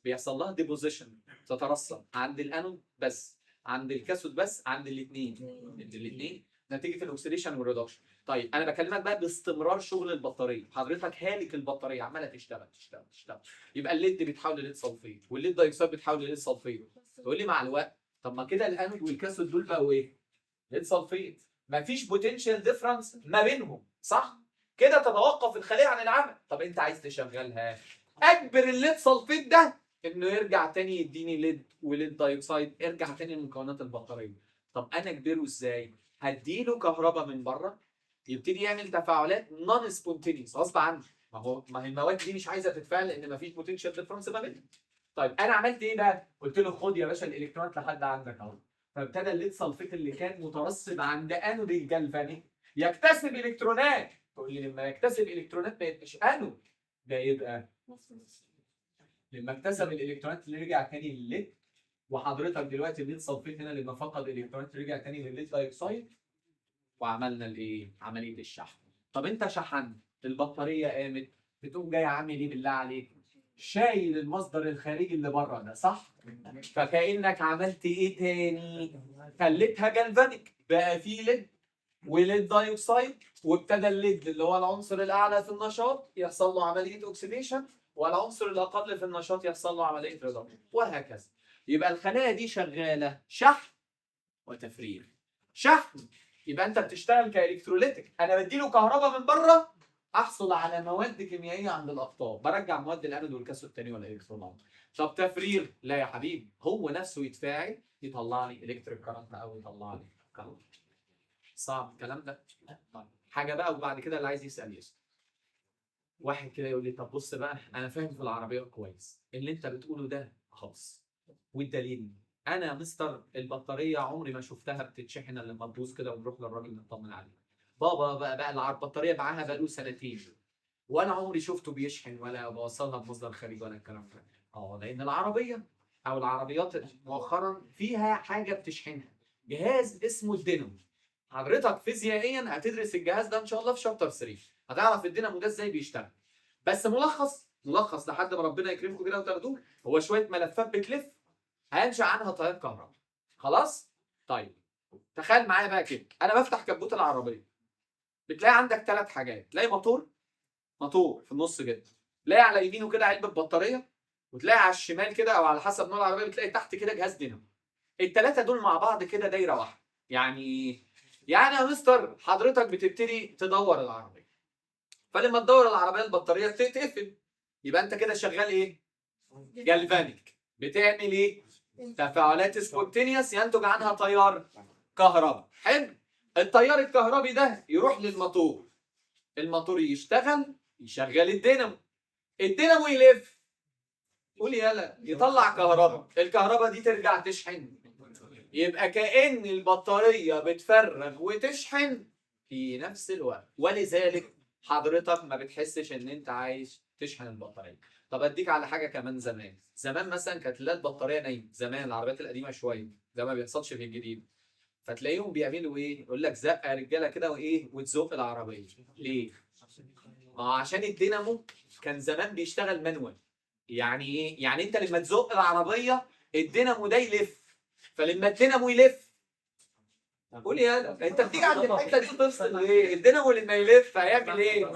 بيحصل لها ديبوزيشن، تترسب عند الانود بس، عند الكاثود بس، عند الاثنين نتيجه الاكسيديشن والريدكشن. طيب انا بكلمك بقى باستمرار شغل البطاريه، حضرتك هالك البطاريه عماله تشتغل تشتغل تشتغل، يبقى الليد بيتحول لليد سلفيت والليد دايوكسيد بيتحول لليد سلفيت. تقول لي مع الوقت طب ما كده الانود والكاثود دول بقوا ايه؟ ليد سلفيت، مفيش بوتنشال ديفرنس ما بينهم، صح؟ كده تتوقف الخليه عن العمل. طب انت عايز تشغلها، اجبر الليد سلفيت ده انه يرجع تاني يديني ليد وليد دايوكسيد، ارجع تاني لمكونات البطاريه. طب انا اجبره ازاي؟ هديله كهرباء من بره يبتدي يعمل تفاعلات نون سبونتينيوس غصب عنه. ما هي المواد دي مش عايزه تتفاعل لان مفيش بوتنشال ديفرنس ما بينهم. طيب انا عملت ايه بقى؟ قلت له خد يا باشا الالكترونات لحد عندك اهو. فابتدى الليد سلفيت اللي كان مترسب عند انود الجلفاني يكتسب الكترونات. تقول لي لما يكتسب الكترونات ما يبقاش انود، ده يبقى لما اكتسب الالكترونات اللي رجع تاني للليد. وحضرتك دلوقتي الليد سلفيت هنا لما فقد الالكترونات رجع تاني للليد دايوكسيد، وعملنا الايه؟ عمليه الشحن. طب انت شحنت البطاريه قامت، بتقوم جاي عامل ايه بالله عليك؟ شايل المصدر الخارجي اللي بره ده، صح؟ فكانك عملت ايه تاني؟ خليتها جلفانيك، بقى في ليد وليد دايوكسيد، وابتدى الليد اللي هو العنصر الاعلى في النشاط يحصل له عمليه اوكسيديشن، والعنصر الاقل في النشاط يحصل له عمليه ريدكشن، وهكذا. يبقى الخلايا دي شغاله شحن وتفريغ. شحن يبقى انت بتشتغل كالكتروليتك، انا بديله كهرباء من بره احصل على مواد كيميائيه عند الاقطاب، برجع مواد الانود والكاثود تاني ولا الكترون. طب تفريغ لا يا حبيبي، هو نفسه يتفاعل يطلع لي الكتريك كارنت او يطلع لي كارنت. صعب الكلام ده؟ طيب حاجه بقى، وبعد كده اللي عايز يسال يسال. واحد كده يقول لي طب بص بقى انا فاهم في العربيه كويس، اللي انت بتقوله ده خالص، والدليل انا يا مستر البطاريه عمري ما شفتها بتتشحن الا لما تبوظ كده ونروح للراجل نطمن عليه. بابا بقى البطاريه معاها بقاله سنتين وانا عمري شفته بيشحن ولا بوصلها بمصدر خارجي ولا الكلام ده. لان العربيه او العربيات مؤخرا فيها حاجه بتشحنها، جهاز اسمه الدينامو. حضرتك فيزيائيا هتدرس الجهاز ده ان شاء الله في شابتر 3، هتعرف الدينامو ده ازاي بيشتغل. بس ملخص لحد ما ربنا يكرمكم كده وتاخدوه، هو شويه ملفات بتلف هينشأ عنها تيار كهرباء. خلاص؟ طيب تخيل معايا بقى كده، انا بفتح كبوت العربيه، بتلاقي عندك 3 حاجات، تلاقي موتور في النص كده، تلاقي على يمينه كده علبه بطاريه، وتلاقي على الشمال كده او على حسب نوع العربيه بتلاقي تحت كده جهاز دينامو. ال3 دول مع بعض كده دايره واحده. يعني يا مستر حضرتك بتبتدي تدور العربيه، فلما تدور العربيه البطاريه تقفل، يبقى انت كده شغال ايه؟ جالفانيك. بتعمل ايه؟ تفاعلات سبونتينيوس ينتج عنها تيار كهرباء. حلو. التيار الكهربي ده يروح للموتور، الموتور يشتغل يشغل الدينامو يلف، قول يلا يطلع كهرباء، الكهرباء دي ترجع تشحن. يبقى كأن البطارية بتفرغ وتشحن في نفس الوقت، ولذلك حضرتك ما بتحسش ان انت عايز تشحن البطارية. طب اديك على حاجة كمان، زمان مثلا كانت تلاقي البطارية نايمة، زمان العربيات القديمة شوية، ده ما بيحصلش في الجديد. فتلاقيهم بيعملوا ايه؟ يقول لك زقه يا رجاله كده وايه وتزق العربيه. ليه؟ عشان الدينامو كان زمان بيشتغل مانوال. يعني ايه؟ يعني انت لما تزق العربيه الدينامو ده يلف، فلما الدينامو يلف، قول يا انت بتيجي عند الحته دي تفصل ليه؟ الدينامو لما يلف هيعمل ايه؟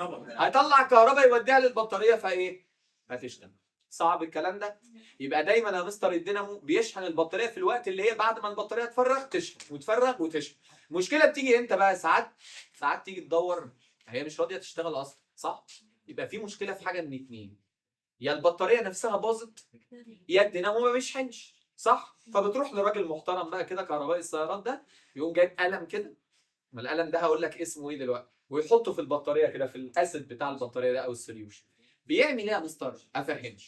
هيطلع كهرباء يوديها للبطاريه فايه؟ هتشتغل. صعب الكلام ده؟ يبقى دايما يا مستر الدينامو بيشحن البطاريه في الوقت اللي هي بعد ما البطاريه تفرغ تشحن وتفرغ وتشحن. المشكله بتيجي امتى بقى؟ ساعات تيجي تدور هي مش راضيه تشتغل اصلا، صح؟ يبقى في مشكله في حاجه من اتنين، يا البطاريه نفسها باظت يا الدينامو ما بيشحنش، صح؟ فبتروح لراجل محترم بقى كده كهربائي السيارات ده، يقوم جايب قلم كده، ما القلم ده هقول لك اسمه ايه دلوقتي، ويحطه في البطاريه كده في الاسيد بتاع البطاريه ده او السوليوشن. بيعمل ايه يا مستر؟ افهمك.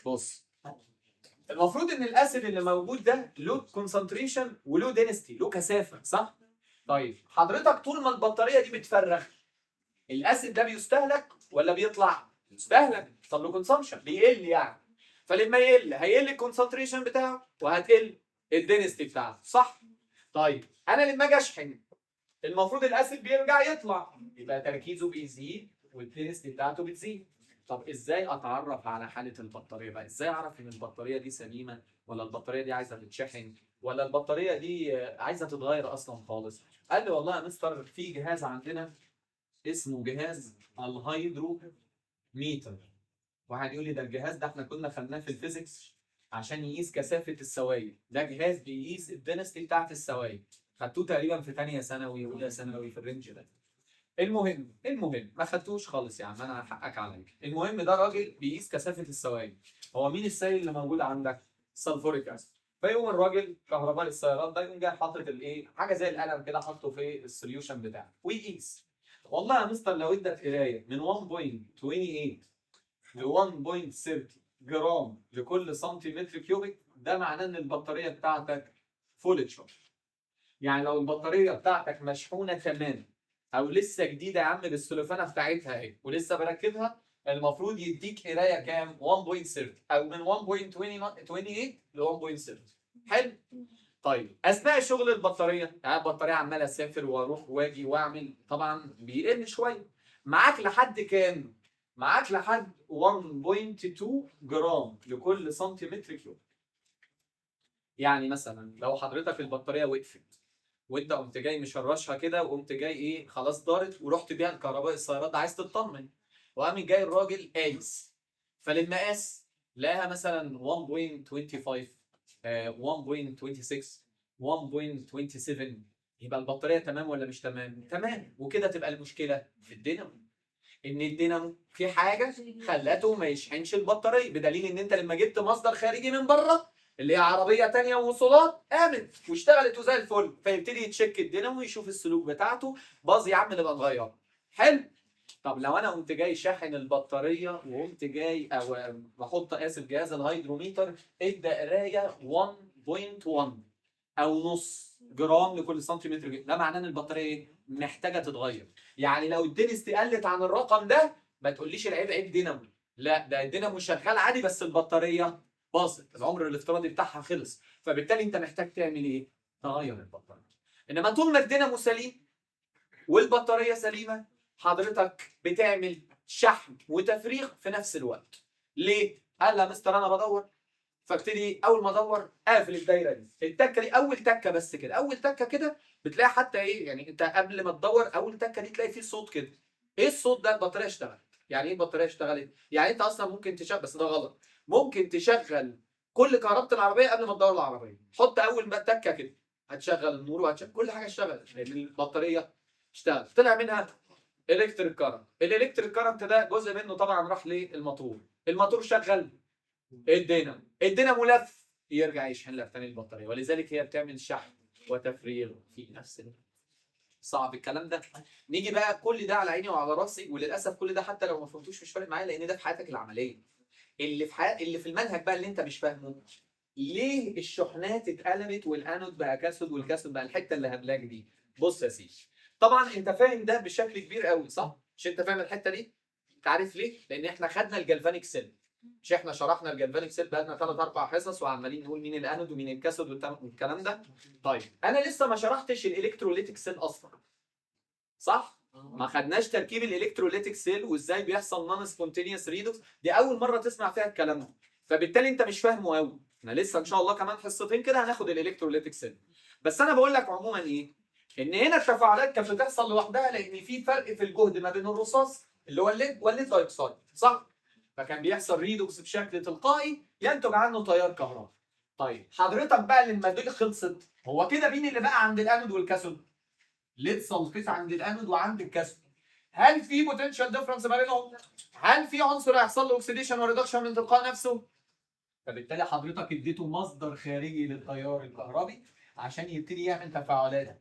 بص، المفروض ان الاسيد اللي موجود ده له كونسنتريشن وله دينستي، له كثافه، صح؟ طيب حضرتك طول ما البطاريه دي بتفرغ الاسيد ده بيستهلك ولا بيطلع؟ يستهلك. طب له كونسامشن بيقل يعني، فلما يقل هيقل الكونسنتريشن بتاعه وهتقل الدينستي بتاعته، صح؟ طيب انا لما اجي اشحن المفروض الاسيد بيرجع يطلع، يبقى تركيزه بيزيد والدنسيتي بتاعته بتزيد. طب ازاي اتعرف على حاله البطاريه بقى؟ ازاي اعرف ان البطاريه دي سليمه ولا البطاريه دي عايزه تتشحن ولا البطاريه دي عايزه تتغير اصلا خالص؟ قال لي والله يا مستر في جهاز عندنا اسمه جهاز الهيدروميتر. واحد يقول لي ده الجهاز ده احنا كنا خدناه في الفيزيكس عشان يقيس كثافه السوائل، ده جهاز بيقيس الدنسيتي بتاعت السوائل، خدتوه تقريبا في ثانيه ثانوي اولى ثانوي في الرينج ده. المهم ما خدتوش خالص يا عم، انا حقك عليا. المهم ده راجل بيقيس كثافه السوائل. هو مين السائل اللي موجود عندك؟ سلفوريك اسيد. فيقوم الراجل كهرباء السيارات ده يقوم جاي حاطط الايه، حاجه زي القلم كده، حاطه في السوليوشن بتاعه ويقيس. والله يا مستر لو ادت قرايه من 1.28 ل 1.30 جرام لكل سنتيمتر كيوبيك، ده معناه ان البطاريه بتاعتك فول تشارج. يعني لو البطاريه بتاعتك مشحونه تمام او لسه جديده يا عم بالسلوفانه بتاعتها اهي ولسه بركبها، المفروض يديك قرايه كام؟ 1.30 او من 1.28 ل 1.30. حلو؟ طيب اثناء شغل البطاريه، يعني البطاريه عماله اسافر واروح واجي واعمل، طبعا بيقل شويه. معاك لحد كام؟ معاك لحد 1.2 جرام لكل سنتيمتر كيوب. يعني مثلا لو حضرتك البطاريه وقفت وانت قمت جاي مشرشها كده وقمت جاي ايه، خلاص دارت ورحت بيها الكهرباء السيارات ده عايز تطمن، وقام جاي الراجل قايس، فلما قاس لقاها مثلا 1.25 1.26 1.27، يبقى البطاريه تمام ولا مش تمام؟ تمام. وكده تبقى المشكله في الدينامو، ان الدينامو في حاجه خلته ما يشحنش البطاريه، بدليل ان انت لما جبت مصدر خارجي من بره اللي هي عربيه تانية ووصولات قامت واشتغلت وزي الفل، فيبتدي يتشيك الدينامو يشوف السلوك بتاعته، باظ يا عم نبقى نغيره. حلو. طب لو انا قمت جاي شاحن البطاريه وقمت جاي او بحط جهاز الهيدروميتر ادى قرايه 1.1 او نص جرام لكل سنتيمتر، ده معناه ان البطاريه محتاجه تتغير. يعني لو الدنسيتي قلت عن الرقم ده ما تقوليش العيب عيب دينامو، لا ده الدينامو شغال عادي بس البطاريه باظت، العمر الافتراضي بتاعها خلص، فبالتالي انت محتاج تعمل ايه؟ تغير البطاريه. انما طول ما الدينامو سليم والبطاريه سليمه حضرتك بتعمل شحن وتفريغ في نفس الوقت. ليه؟ قال يا مستر انا بدور، فابتدي اول ما ادور اقفل الدايره دي، التكه دي اول تكه بس كده، اول تكه كده بتلاقي حتى ايه، يعني انت قبل ما تدور اول تكه دي تلاقي فيه صوت كده. ايه الصوت ده؟ البطاريه اشتغلت. يعني ايه البطاريه اشتغلت؟ يعني انت اصلا ممكن تشغل، بس ده غلط، ممكن تشغل كل كهرباء العربيه قبل ما تدور العربيه، حط اول ما تكه كده هتشغل النور وهتشغل كل حاجه، اشتغلت لان البطاريه اشتغلت، طلع منها الكتريك كارنت. الالكتريك كارنت ده جزء منه طبعا راح للموتور، الموتور شغل الدينامو لف يرجع يشحن لك تاني البطاريه، ولذلك هي بتعمل شحن وتفريغ في نفس الوقت. صعب الكلام ده. نيجي بقى كل ده على عيني وعلى راسي، وللاسف كل ده حتى لو ما فهمتوش مش فارق معايا، لان ده في حياتك العمليه. اللي في المنهج بقى اللي انت مش فاهمه، ليه الشحنات اتقلبت والانود بقى كاثود والكاثود بقى الحته اللي هبلاك دي. بص يا سيدي، طبعا انت فاهم ده بشكل كبير قوي صح؟ مش انت فاهم الحته دي؟ انت عارف ليه؟ لان احنا خدنا الجلفانيك سيل، مش احنا شرحنا الجلفانيك سيل بقالنا 3 4 حصص وعمالين نقول مين الانود ومين الكاثود والكلام ده. طيب انا لسه ما شرحتش الالكتروليتيك سيل اصلا، صح؟ ما خدناش تركيب الالكتروليتيك سيل وازاي بيحصل نون سبونتينيوس ريدوكس، دي اول مره تسمع فيها الكلام ده، فبالتالي انت مش فاهمه قوي. احنا لسه ان شاء الله كمان حصتين كده هناخد الالكتروليتيك سيل. بس انا بقول لك عموما ايه، ان هنا التفاعلات كانت بتحصل لوحدها لان في فرق في الجهد ما بين الرصاص اللي هو الليد والليد دايوكسيد، صح؟ فكان بيحصل ريدوكس بشكل تلقائي ينتج عنه تيار كهربي. طيب حضرتك بقى لما دول خلصت، هو كده مين اللي بقى عند الانود والكاثود؟ ليد سلفيت عند الانود وعند الكاثود. هل في بوتنشال ديفرنس ما بينهم؟ هل في عنصر هيحصل له اوكسيديشن وريدكشن من تلقاء نفسه؟ فبالتالي حضرتك اديته مصدر خارجي للتيار الكهربي عشان يبتدي يعمل تفاعلات.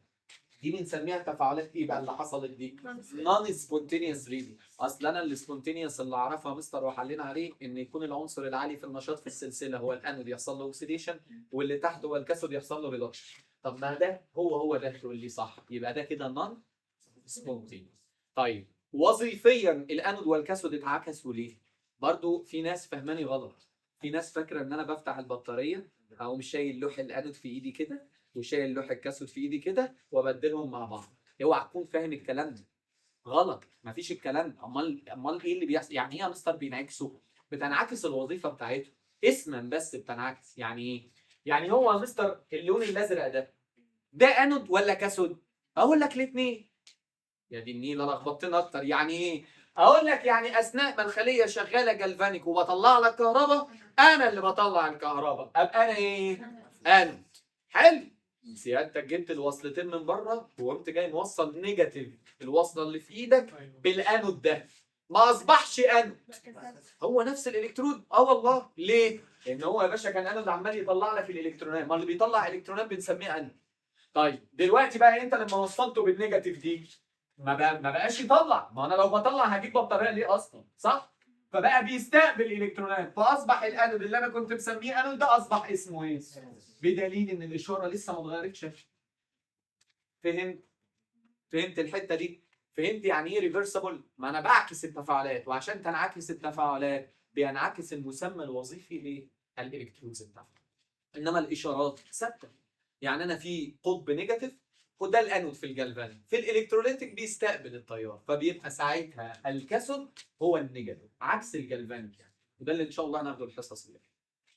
دي بنسميها تفاعلات ايه بقى اللي حصلت دي؟ نون سبونتينيوس ريدي. اصل انا السبونتينيوس اللي اعرفها مستر وحلينا عليه ان يكون العنصر العالي في النشاط في السلسله هو الانود يحصل له اوكسيديشن، واللي تحت هو الكاثود يحصل له ريدكشن. طب ما ده هو ده تقول لي صح، يبقى ده كده نون سبونتينيوس. طيب وظيفيا الانود والكاثود اتعكسوا ليه؟ برضو في ناس فهماني غلط، في ناس فاكره ان انا بفتح البطاريه او مش شايل لوح الانود في ايدي كده وشايل لوح الكاثود في ايدي كده وابدلهم مع بعض. اوعى تكون فاهم الكلام ده غلط، مفيش الكلام ده. امال ايه اللي بيحصل؟ يعني ايه يا مستر بينعكسوا؟ بتنعكس الوظيفه بتاعته اسما بس بتنعكس. يعني ايه؟ يعني هو يا مستر اللون الازرق ده انود ولا كاثود؟ اقول لك الاثنين. يا دي النيل انا لخبطتني اكتر. يعني ايه؟ اقول لك يعني اثناء ما الخليه شغاله جلفانيك وبطلع لك كهرباء، انا اللي بطلع الكهرباء، ابقى انا ايه؟ انود. حلو. سيادتك جبت الوصلتين من بره وقمت جاي موصل نيجاتيف الوصله اللي في ايدك بالانود ده، ما اصبحش انود. هو نفس الالكترود. والله ليه؟ لان هو يا باشا كان انود عمال يطلع لك الالكترونات، ما اللي بيطلع الكترونات بنسميه انود. طيب دلوقتي بقى انت لما وصلته بالنيجاتيف دي ما بقاش يطلع. ما انا لو بطلع هجيب بطاريه ليه اصلا؟ صح؟ فبقى بيستقبل الكترونات، فاصبح الانود اللي انا كنت مسميه انود ده اصبح اسمه ايه؟ بدليل ان الاشاره لسه ما اتغيرتش. فهمت؟ فهمت الحته دي؟ فهمت يعني ايه ريفرسبل؟ ما انا بعكس التفاعلات، وعشان تنعكس التفاعلات بينعكس المسمى الوظيفي للالكترونز بتاعتها. انما الاشارات ثابته. يعني انا في قطب نيجاتيف وده الانود في الجلفانيك، في الالكتروليتيك بيستقبل التيار، فبيبقى ساعتها الكاثود هو النيجاتيف عكس الجلفانيك يعني. وده اللي ان شاء الله هناخده الحصص اللي جايه.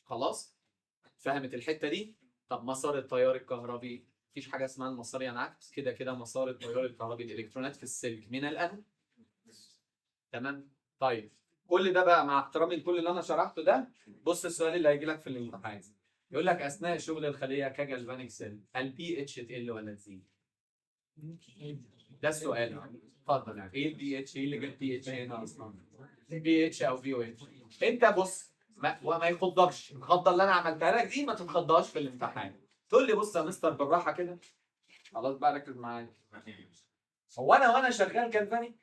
خلاص؟ فهمت الحته دي؟ طب مسار التيار الكهربي، مفيش حاجه اسمها المسار ينعكس، كده كده مسار التيار الكهربي الالكترونات في السلك من الانود. تمام؟ طيب كل ده بقى مع احترامي لكل اللي انا شرحته ده، بص السؤال اللي هيجي لك في الامتحان. يقول لك اثناء شغل الخليه كجلفانيك سيل البي اتش تقل ولا تزيد؟ ده السؤال. اتفضل. يعني ايه البي اتش؟ ايه اللي جاب بي اتش هنا اصلا؟ بي اتش او بي او اتش. انت بص وما يخضكش الخضه اللي انا عملتها لك دي، ما تتخضاش في الامتحان. تقول لي بص يا مستر بالراحه كده. خلاص بقى ركز معايا. هو انا وانا شغال جلفانيك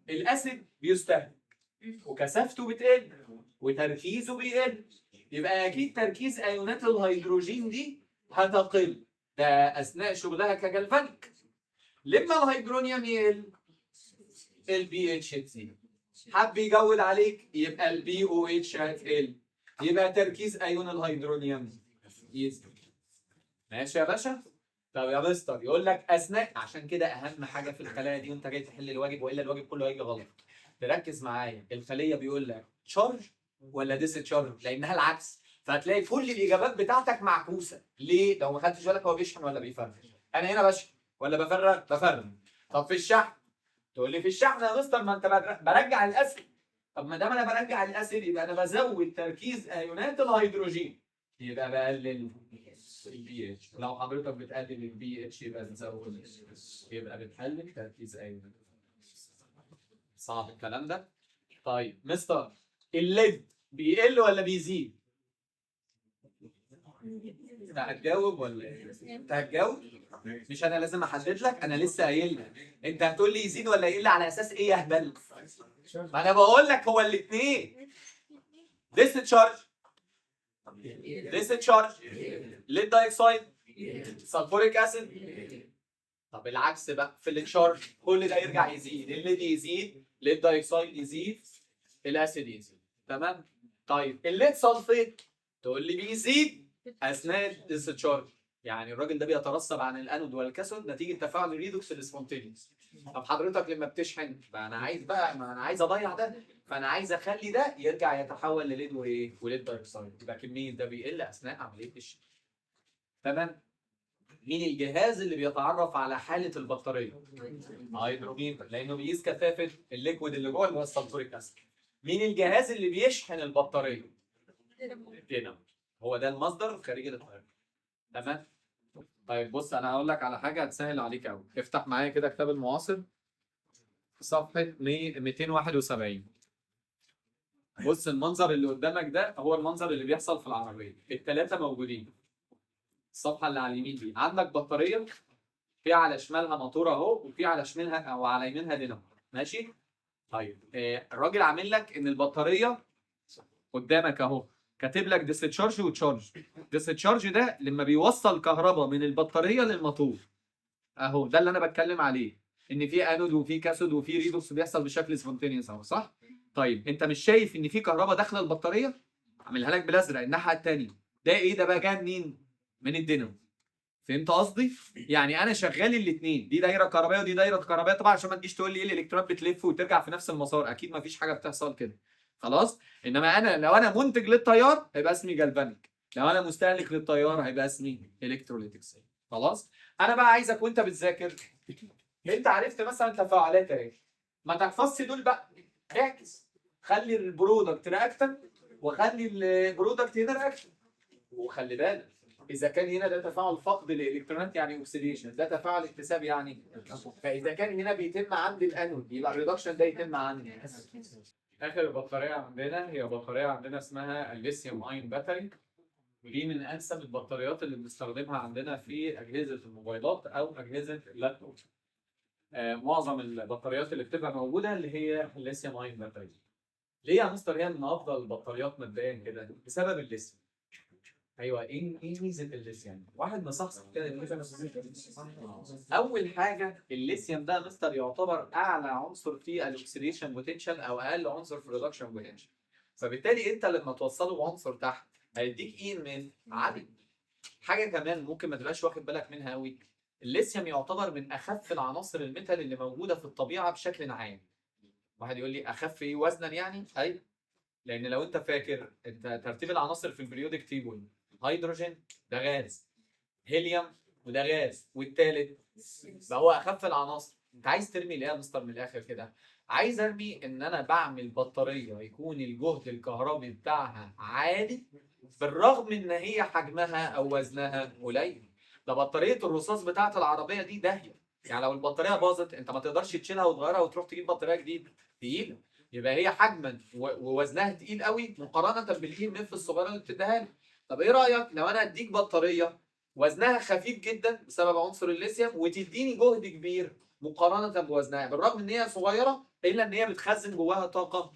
الاسيد بيستهلك وكثافته بتقل وتركيزه بيقل، يبقى اكيد تركيز ايونات الهيدروجين دي هتقل، ده اثناء شغلها كجلفانيك. لما الهيدرونيوم يقل البي اتش تزيد. حب يجود عليك يبقى البي او اتش هتقل، يبقى تركيز ايون الهيدرونيوم يزيد. ماشي يا باشا؟ طب يا مستر يقول لك اثناء، عشان كده اهم حاجه في الخلايا دي وانت جاي تحل الواجب، والا الواجب كله هيجي غلط. تركز معايا، الخليه بيقول لك تشارج ولا ديس تشارج، لانها العكس، فهتلاقي كل الاجابات بتاعتك معكوسه. ليه؟ لو ما خدتش بالك هو بيشحن ولا بيفرغ. انا هنا بشحن ولا بفرغ؟ بفرغ. طب في الشحن تقول لي في الشحن يا مستر ما انت برجع الاسيد. طب ما دام انا برجع الاسيد يبقى انا بزود تركيز ايونات الهيدروجين، يبقى بقلل البي اتش. لو حضرتك بتقلل البي اتش يبقى بتزود، يبقى بتقلل تركيز ايونات. صعب الكلام ده؟ طيب مستر الليد بيقل ولا بيزيد؟ انت هتجاوب ولا ايه؟ انت هتجاوب؟ مش انا لازم احدد لك؟ انا لسه قايل لك. انت هتقول لي يزيد ولا يقل على اساس ايه يا هبل؟ ما انا بقول لك هو الاثنين. ديسشارج، ديسشارج، ليد دايوكسيد، سلفوريك اسيد. طب العكس بقى في التشارج كل ده يرجع يزيد، الليد يزيد، ليد دايوكسيد يزيد، الاسيد يزيد. تمام؟ طيب الليد سلفيت تقول لي بيزيد اثناء الديسشارج، يعني الراجل ده بيترسب عن الانود والكاثود نتيجه تفاعل الريدوكس السبونتينيوس. طب حضرتك لما بتشحن بقى انا عايز بقى، ما انا عايز اضيع ده، فانا عايز اخلي ده يرجع يتحول لليد وايه؟ وليد دايوكسيد، يبقى كميه ده بيقل اثناء عمليه الشحن. تمام؟ مين الجهاز اللي بيتعرف على حاله البطاريه؟ هيدروميتر، لانه بيقيس كثافه الليكويد اللي جوه اللي هو السلفوريك اسيد. مين الجهاز اللي بيشحن البطاريه؟ الدينامو. هو ده المصدر الخارجي للتيار. تمام؟ طيب بص انا هقول لك على حاجه هتسهل عليك قوي. افتح معايا كده كتاب المعاصر في صفحه 271. بص المنظر اللي قدامك ده هو المنظر اللي بيحصل في العربيه، الثلاثه موجودين. الصفحه اللي على اليمين دي عندك بطاريه، في على شمالها موتور اهو، وفي على شمالها او على يمينها دينامو. ماشي؟ طيب الراجل عامل لك ان البطاريه قدامك اهو، كاتب لك ديسشارج وتشارج. ديسشارج ده لما بيوصل كهرباء من البطاريه للموتور اهو، ده اللي انا بتكلم عليه، ان في انود وفي كاثود وفي ريدوكس بيحصل بشكل سبونتينيوس اهو، صح؟ طيب انت مش شايف ان في كهرباء داخله البطاريه؟ عاملها لك بالازرق الناحيه الثانيه. ده ايه ده بقى؟ جاي منين؟ من الدينامو. فهمت قصدي؟ يعني انا شغال الاثنين، دي دايره كهربائيه ودي دايره كهربائيه، طبعا عشان ما تجيش تقول لي ايه الالكترونات بتلف وترجع في نفس المسار، اكيد ما فيش حاجه بتحصل كده. خلاص؟ انما انا لو انا منتج للتيار هيبقى اسمي جالفانيك، لو انا مستهلك للتيار هيبقى اسمي الكتروليتكس. خلاص؟ انا بقى عايزك وانت بتذاكر، انت عرفت مثلا تفاعلات اهي، ما تحفظش دول بقى، اعكس، خلي البرودكت رياكتنت وخلي البرودكت هنا رياكتنت. وخلي بالك اذا كان هنا ده تفاعل فقد الالكترونات يعني اوكسيديشن، ده تفاعل اكتساب يعني، فاذا كان هنا بيتم عند الانود يبقى الريدكشن ده يتم عندي. اخر بطاريه عندنا هي بطاريه عندنا اسمها الليثيوم اين باتري، ودي من انسب البطاريات اللي بنستخدمها عندنا في اجهزه الموبايلات او اجهزه اللابتوب. معظم البطاريات اللي بتبقى موجوده اللي هي الليثيوم اين باتري. ليه يا مستر هي من افضل البطاريات مبدئيا كده؟ بسبب الليثيوم. ايوه، ايه ميزه الليثيوم؟ واحد مصحصح كده اول حاجه الليثيوم ده مستر يعتبر اعلى عنصر في الاكسيديشن بوتنشال او اقل عنصر في الريدكشن بوتنشال، فبالتالي انت لما توصله بعنصر تحت هيديك ايه من عالي. حاجه كمان ممكن ما تبقاش واخد بالك منها قوي، الليثيوم يعتبر من اخف العناصر الميتال اللي موجوده في الطبيعه بشكل عام. واحد يقول لي اخف ايه وزنا يعني؟ ايوه، لان لو انت فاكر انت ترتيب العناصر في البريودك تيبل، هيدروجين ده غاز، هيليوم وده غاز، والثالث فهو اخف العناصر. انت عايز ترمي الايه يا مستر من الاخر كده؟ عايز ارمي ان انا بعمل بطاريه يكون الجهد الكهربي بتاعها عالي بالرغم ان هي حجمها او وزنها قليل. ده بطاريه الرصاص بتاعه العربيه دي داهيه، يعني لو البطاريه باظت انت ما تقدرش تشيلها وتغيرها وتروح تجيب بطاريه جديده تقيله، يبقى هي حجما ووزنها تقيل قوي مقارنه بالاي ام اف الصغيره اللي بتديها لي. طب ايه رايك لو انا اديك بطاريه وزنها خفيف جدا بسبب عنصر الليثيوم وتديني جهد كبير مقارنه بوزنها، بالرغم ان هي صغيره الا ان هي بتخزن جواها طاقه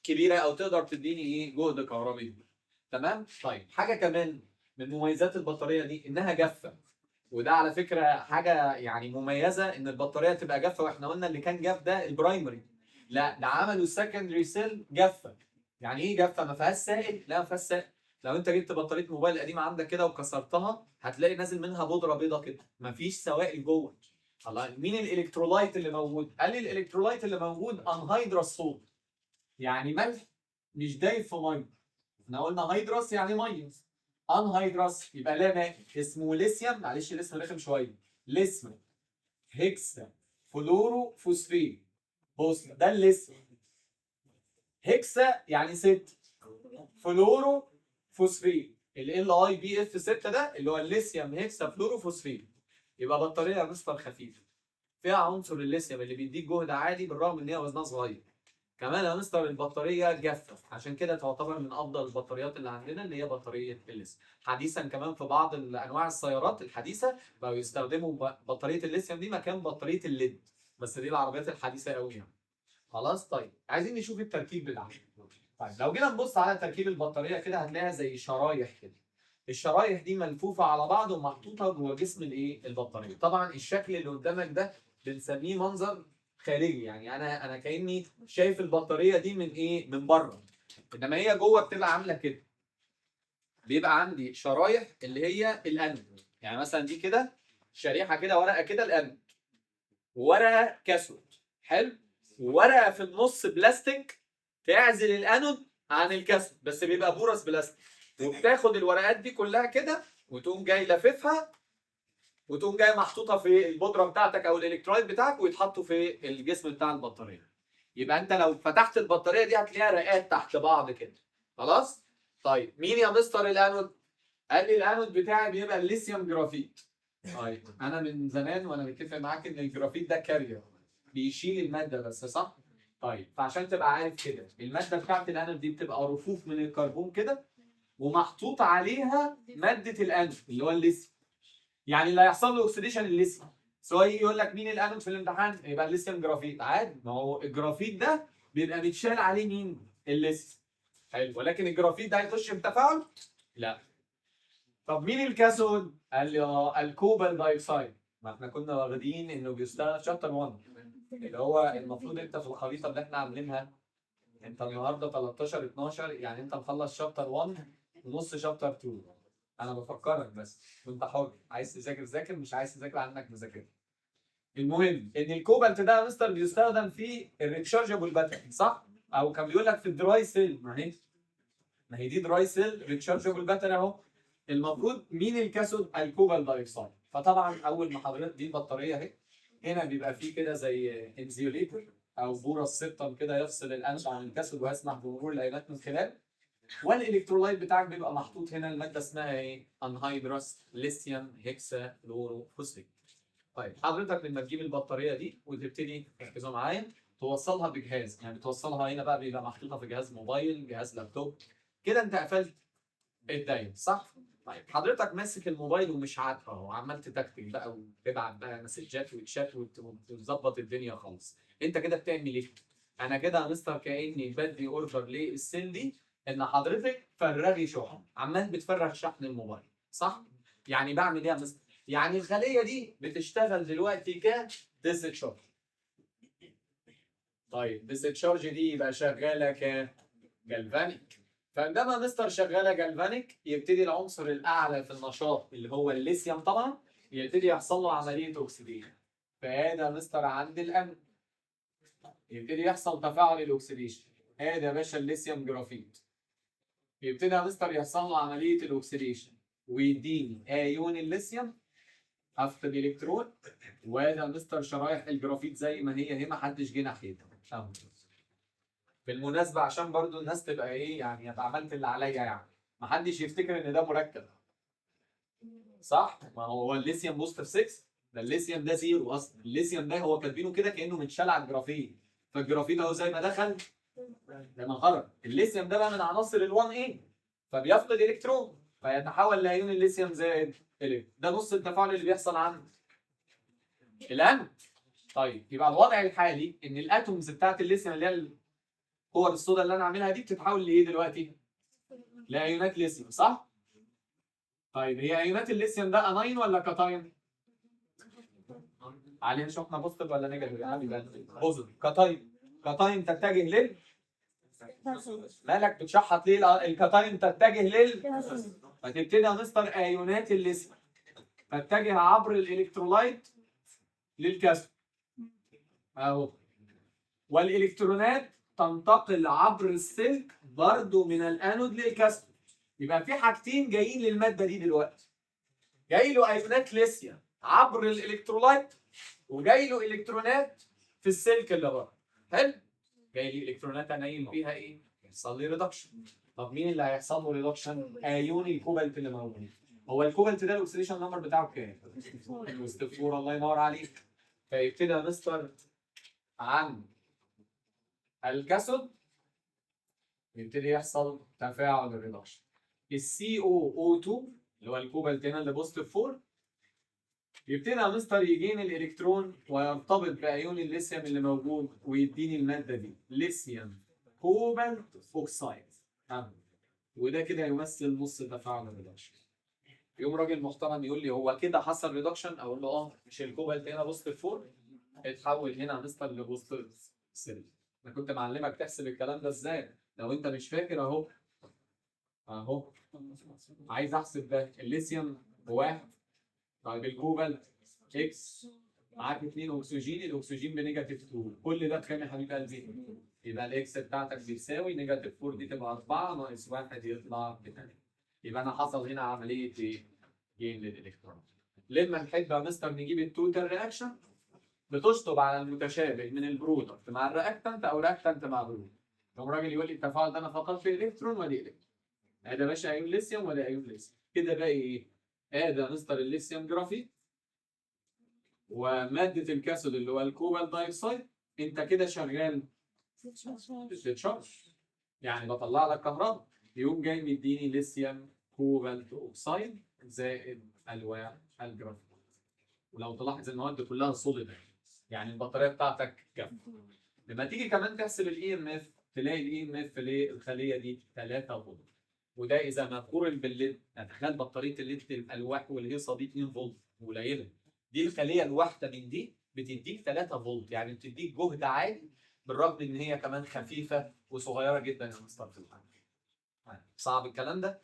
كبيره او تقدر تديني ايه جهد كهربي. تمام؟ طيب حاجه كمان من مميزات البطاريه دي انها جافه، وده على فكره حاجه يعني مميزه ان البطاريه تبقى جافه، واحنا قلنا اللي كان جاف ده البرايمري، لا ده عملوا السكندري سيل جافه. يعني ايه جافه؟ ما فيهاش سائل؟ لا ما فيهاش سائل. لو انت جبت بطاريه موبايل قديمه عندك كده وكسرتها هتلاقي نازل منها بودره بيضه كده، ما فيش سوائل جوه. الله، مين الالكترولايت اللي موجود؟ قال لي الالكترولايت اللي موجود انهيدرس صوت، يعني ملح مش دايب في ميه. احنا قلنا هيدرس يعني ميه، انهيدرس يبقى لا ماء، اسمه ليثيوم، معلش الاسم رخم شويه، ليثيوم هيكسا فلورو فوسفين. بص ده الليثيوم، هيكسا يعني 6، فلورو فوسفين ال اي بي اف 6 ده اللي هو الليثيوم هيكسا فلورو فوسفين. يبقى بطاريه يا مستر خفيفه فيها عنصر الليثيوم اللي بيديك جهد عالي بالرغم ان هي وزنها صغير. كمان يا مستر البطاريه جافه، عشان كده تعتبر من افضل البطاريات اللي عندنا اللي هي بطاريه الليثيوم. حديثا كمان في بعض انواع السيارات الحديثه بقوا يستخدموا بطاريه الليثيوم دي مكان بطاريه الليد، بس دي العربيات الحديثه قوي يعني. خلاص؟ طيب عايزين نشوف التركيب بتاعها. طيب لو جينا نبص على تركيب البطاريه كده هتلاقيها زي شرايح كده، الشرايح دي ملفوفه على بعض ومحطوطه جوه جسم الايه البطاريه. طبعا الشكل اللي قدامك ده بنسميه منظر خارجي، يعني انا كاني شايف البطاريه دي من ايه من بره، انما هي جوه بتبقى عامله كده. بيبقى عندي شرايح اللي هي الانود، يعني مثلا دي كده شريحه كده ورقه كده الانود، وورقه كاثود، حلو، وورقه في النص بلاستيك تعزل الانود عن الكاثود بس بيبقى بورس بلاستيك، وبتاخد الورقات دي كلها كده وتقوم جاي لاففها وتقوم جاي محطوطه في البودره بتاعتك او الالكترولايت بتاعك ويتحطوا في الجسم بتاع البطاريه. يبقى انت لو فتحت البطاريه دي هتلاقيها رقات تحت بعض كده. خلاص؟ طيب مين يا مستر الانود؟ قال لي الانود بتاعي بيبقى الليثيوم جرافيت. طيب انا من زمان وانا متفق معاك ان الجرافيت ده كارير بيشيل الماده بس، صح؟ طيب فعشان تبقى عارف كده الماده بتاعت الانود دي بتبقى رفوف من الكربون كده ومحطوط عليها ماده الانود اللي هو الليثيوم. يعني اللي هيحصل له اوكسيديشن الليثيوم، سواء يجي يقول لك مين الانود في الامتحان يبقى الليثيوم جرافيت عادي، ما هو الجرافيت ده بيبقى متشال عليه مين؟ الليثيوم. حلو، ولكن الجرافيت ده هيخش في تفاعل؟ لا. طب مين الكاثود؟ قال لي الكوبال دايوكسيد، ما احنا كنا واخدين انه بيشتغل في شابتر 1 اللي هو المفروض انت في الخريطه اللي احنا عاملينها انت النهارده 13 12، يعني انت مخلص شابتر 1 ونص شابتر 2. انا بفكرك بس وانت حر، عايز تذاكر ذاكر، مش عايز تذاكر عنك مذاكر. المهم ان الكوبالت ده يا مستر بيستخدم في الريتشارجبل باتري صح؟ او كان بيقول لك في الدراي سيل، ما هي دي دراي سيل ريتشارجبل باتري اهو. المفروض مين الكاثود؟ الكوبالت دايوكسيد. فطبعا اول ما حضرتك دي البطاريه اهي، هنا بيبقى فيه كده زي انزيوليتور او بورس سيبتم كده يفصل الانف عن الكاثود ويسمح بمرور الايونات من خلاله. والالكترولايت بتاعك بيبقى محطوط هنا، الماده اسمها ايه؟ انهيدرس ليثيوم هيكسا فلوروفوسفيت. طيب حضرتك لما تجيب البطاريه دي وتبتدي ركزوا معايا توصلها بجهاز، يعني توصلها هنا بقى بيبقى محطوطه في جهاز موبايل، جهاز لابتوب، كده انت قفلت الدايره صح؟ طيب حضرتك ماسك الموبايل ومش عارفه وعمال تتكتك بقى وتبعت بقى مسجات وتشات وتظبط الدنيا خالص، انت كده بتعمل ايه؟ انا كده يا مستر كاني بدي اوردر للسيل دي ان حضرتك فرغي شحن، عمال بتفرغ شحن الموبايل صح؟ يعني بعمل ايه يا مستر؟ يعني الخليه دي بتشتغل دلوقتي كديسشارج. طيب ديسشارج دي يبقى شغاله كجلفانيك. فعندما مستر شغاله جلفانيك يبتدي العنصر الاعلى في النشاط اللي هو الليثيوم طبعا يبتدي يحصل له عمليه اكسيديشن. فهذا مستر عند الان يبتدي يحصل تفاعل الاكسيديشن. هذا يا باشا الليثيوم جرافيت. يبتدي يا مستر يحصل له عمليه الاكسيديشن ويديني ايون الليثيوم افقد الكترون. وهذا مستر شرايح الجرافيت زي ما هي ما حدش جه ناحيتها. بالمناسبه عشان برضو الناس تبقى ايه يعني ابقى عملت اللي عليا، يعني ما حدش يفتكر ان ده مركب صح؟ ما هو الليثيوم بوزيتيف 6 ده الليثيوم ده زيرو اصلا، الليثيوم ده هو كاتبينه كده كانه متشال على الجرافيت، فالجرافيت اهو زي ما دخل زي ما خرج. الليثيوم ده بقى من عناصر ال1 a فبيفقد الكترون فيتحول لايون الليثيوم زائد ده نص التفاعل اللي بيحصل عند الان. طيب يبقى الوضع الحالي ان الاتومز بتاعت الليثيوم اللي هي الكور السوداء اللي انا عاملها دي بتتحول لايه دلوقتي؟ لايونات ليثيوم صح؟ طيب هي ايونات الليثيوم ده اناين ولا كاتاين؟ علينا شفنا بوزيتيف ولا نيجاتيف يا حبيبي؟ بوزيتيف. كاتاين تتجه لل مالك بتشحط ليه الكاتاين تتجه فتبتدي يا مستر ايونات الليثيوم تتجه عبر الالكترولايت للكاثود اهو، والالكترونات تنتقل عبر السلك برضه من الانود للكاثود. يبقى في حاجتين جايين للماده دي دلوقتي، جاي له ايونات ليثيوم عبر الالكترولايت وجاي له الكترونات في السلك اللي بره. حلو؟ جاي لي الكترونات انيل فيها ايه؟ يحصل لي ريدكشن. طب مين اللي هيحصل له ريدكشن؟ ايون الكوبالت اللي موجود. هو الكوبالت ده الاكسيديشن نمبر بتاعه كام؟ 64. الله ينور عليك. فيبتدي مستر عن الكاثود يبتدي يحصل تفاعل الريدكشن. السي او 2 اللي هو الكوبالت هنا اللي بوزيتيف 4 يبتدي يا مستر يجيني الالكترون ويرتبط بايون الليثيوم اللي موجود ويديني الماده دي ليثيوم كوبالت اوكسايد. وده كده يمثل نص تفاعل الريدكشن. يوم راجل محترم يقول لي هو كده حصل ريدكشن، اقول له مش الكوبالت هنا بوزيتيف 4 اتحول هنا يا مستر لبوزيتيف 3. انا كنت معلمك تحسب الكلام ده ازاي لو انت مش فاكر اهو عايز احسب ده الليثيوم بواحد. طيب الكوبالت اكس معاك 2 اكسجين، الاكسجين بنيجاتيف 2، كل ده بكام يا حبيب قلبي؟ يبقى الاكس بتاعتك بيساوي نيجاتيف 4 دي تبقى 4 ناقص 1 يطلع ب 8. يبقى انا حصل هنا عمليه ايه؟ جين للالكترون. لما نحب يا مستر نجيب التوتال رياكشن بتشطب على المتشابه من البرودكت مع الرياكتنت او رياكتنت مع برودكت. يوم راجل يقول لي التفاعل ده انا فقدت الكترون ودي الكترون. ادي يا باشا ايون ليثيوم ولا ايون ليثيوم. كده باقي ايه؟ ادي يا مستر الليثيوم جرافيت وماده الكاثود اللي هو الكوبالت دايوكسيد. انت كده شغال بتتشارج يعني بطلع لك كهرباء، يقوم جاي مديني ليثيوم كوبالت اوكسيد زائد الواح الجرافيت. ولو تلاحظ المواد كلها صلبه يعني البطاريه بتاعتك جافه. لما تيجي كمان تحسب الاي ام اف تلاقي الاي ام اف للخليه دي 3 فولت، وده اذا ما قورن بالليد. تخيل بطاريه الليد الالواح والهيصه دي 2 فولت قليله، دي الخليه الواحده من دي بتديك 3 فولت، يعني بتديك جهد عالي بالرغم ان هي كمان خفيفه وصغيره جدا يا مستر في الحجم. صعب الكلام ده؟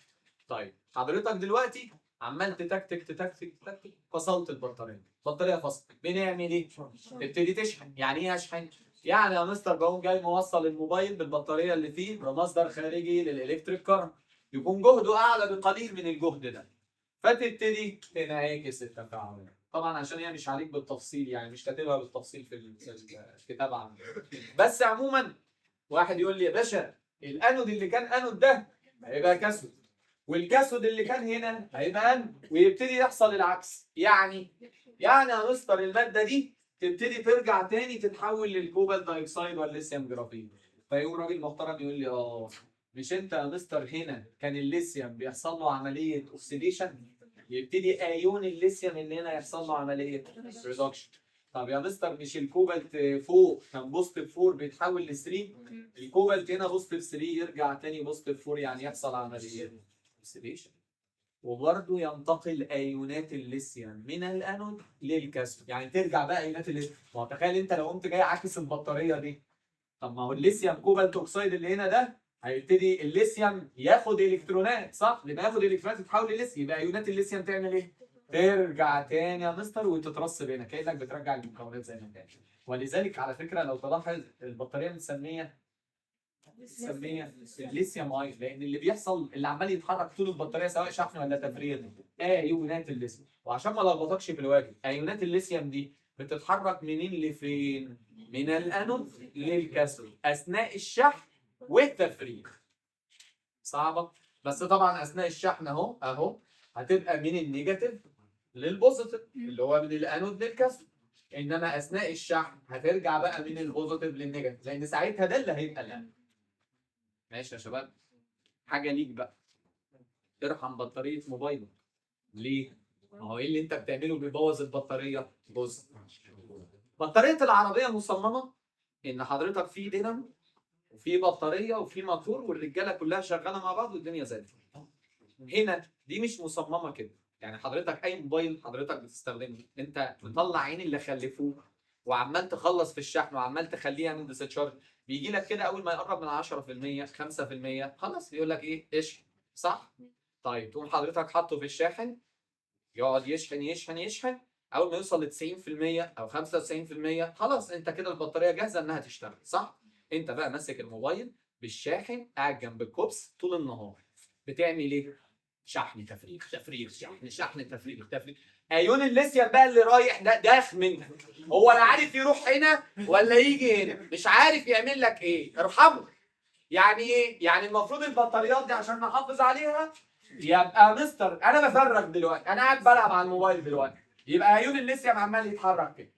طيب حضرتك دلوقتي عمال تتكتك فصلت البطاريه فصلت، بنعمل ايه؟ تبتدي تشحن. يعني ايه اشحن؟ يعني يا مستر بقوم جاي موصل الموبايل بالبطاريه اللي فيه بمصدر خارجي للالكتريك كارنت يكون جهده اعلى بقليل من الجهد ده، فتبتدي تنعكس التفاعل. طبعا عشان هي مش عليك بالتفصيل، يعني مش كاتبها بالتفصيل في الكتاب عندك، بس عموما واحد يقول لي يا باشا الانود اللي كان انود ده هيبقى كاثود، والكاثود اللي كان هنا هيبقى انود، ويبتدي يحصل العكس. يعني يا مستر الماده دي تبتدي ترجع تاني تتحول للكوبالت دايوكسيد والليثيوم جرافين. فيقوم راجل محترم يقول لي مش انت يا مستر هنا كان الليثيوم بيحصل له عمليه اوكسيديشن، يبتدي ايون الليثيوم اللي هنا يحصل له عمليه ريدكشن. طب يا مستر مش الكوبالت فوق كان بوزيتيف 4 بيتحول ل 3، الكوبالت هنا بوزيتيف 3 يرجع تاني بوزيتيف 4، يعني يحصل عمليه اوكسيديشن. وبرضه ينتقل ايونات الليثيوم من الانود للكاثود، يعني ترجع بقى ايونات الليثيوم. ما هو تخيل انت لو قمت جاي عاكس البطاريه دي، طب ما هو الليثيوم كوبالت اوكسيد اللي هنا ده هيبتدي الليثيوم ياخد الكترونات، صح؟ لما ياخد الكترونات تتحول لليثيوم، يبقى ايونات الليثيوم تعمل ايه؟ ترجع تاني يا مستر وتترسب هنا، كانك بترجع المكونات زي ما كانت. ولذلك على فكره لو تلاحظ البطاريه بنسميها الليثيوم ايون، لان اللي بيحصل اللي عمال يتحرك طول البطاريه سواء شحن ولا تفريغ ايونات الليثيوم. وعشان ما لخبطكش في الواجب، ايونات الليثيوم دي بتتحرك منين لفين؟ من الانود للكاثود اثناء الشحن والتفريغ. صعبه؟ بس طبعا اثناء الشحن اهو هتبقى من النيجاتيف للبوزيتيف اللي هو من الانود للكاثود، انما اثناء الشحن هترجع بقى من البوزيتيف للنيجاتيف، لان ساعتها ده اللي هيبقى الانود. ماشي يا شباب؟ حاجه ليك بقى، ارحم بطاريه موبايلك. ليه؟ ما هو ايه اللي انت بتعمله بيبوظ البطاريه؟ بص، بطاريه العربيه مصممه ان حضرتك في دينامو وفي بطاريه وفي موتور والرجاله كلها شغاله مع بعض والدنيا زي الفل. هنا دي مش مصممه كده. يعني حضرتك اي موبايل حضرتك بتستخدمه انت مطلع عين اللي خلفوه وعمال تخلص في الشحن وعمال تخليه يعمل ديسشارج، بيجي لك كده اول ما يقرب من 10% 5% خلاص يقول لك ايه؟ اشحن، صح؟ طيب تقوم حضرتك حاطه في الشاحن يقعد يشحن، اول ما يوصل ل 90% او 95% خلاص انت كده البطاريه جاهزه انها تشتغل، صح؟ انت بقى ماسك الموبايل بالشاحن قاعد جنب الكوبس طول النهار بتعمل ايه؟ شحن تفريغ شحن تفريغ. ايون الليثيوم بقى اللي رايح ده داخ منك، هو لا عارف يروح هنا ولا يجي هنا، مش عارف يعمل لك ايه، ارحمه. يعني ايه؟ يعني المفروض البطاريات دي عشان نحافظ عليها يبقى مستر انا بفرغ دلوقتي، انا قاعد بلعب على الموبايل دلوقتي، يبقى ايون الليثيوم عمال يتحرك كده.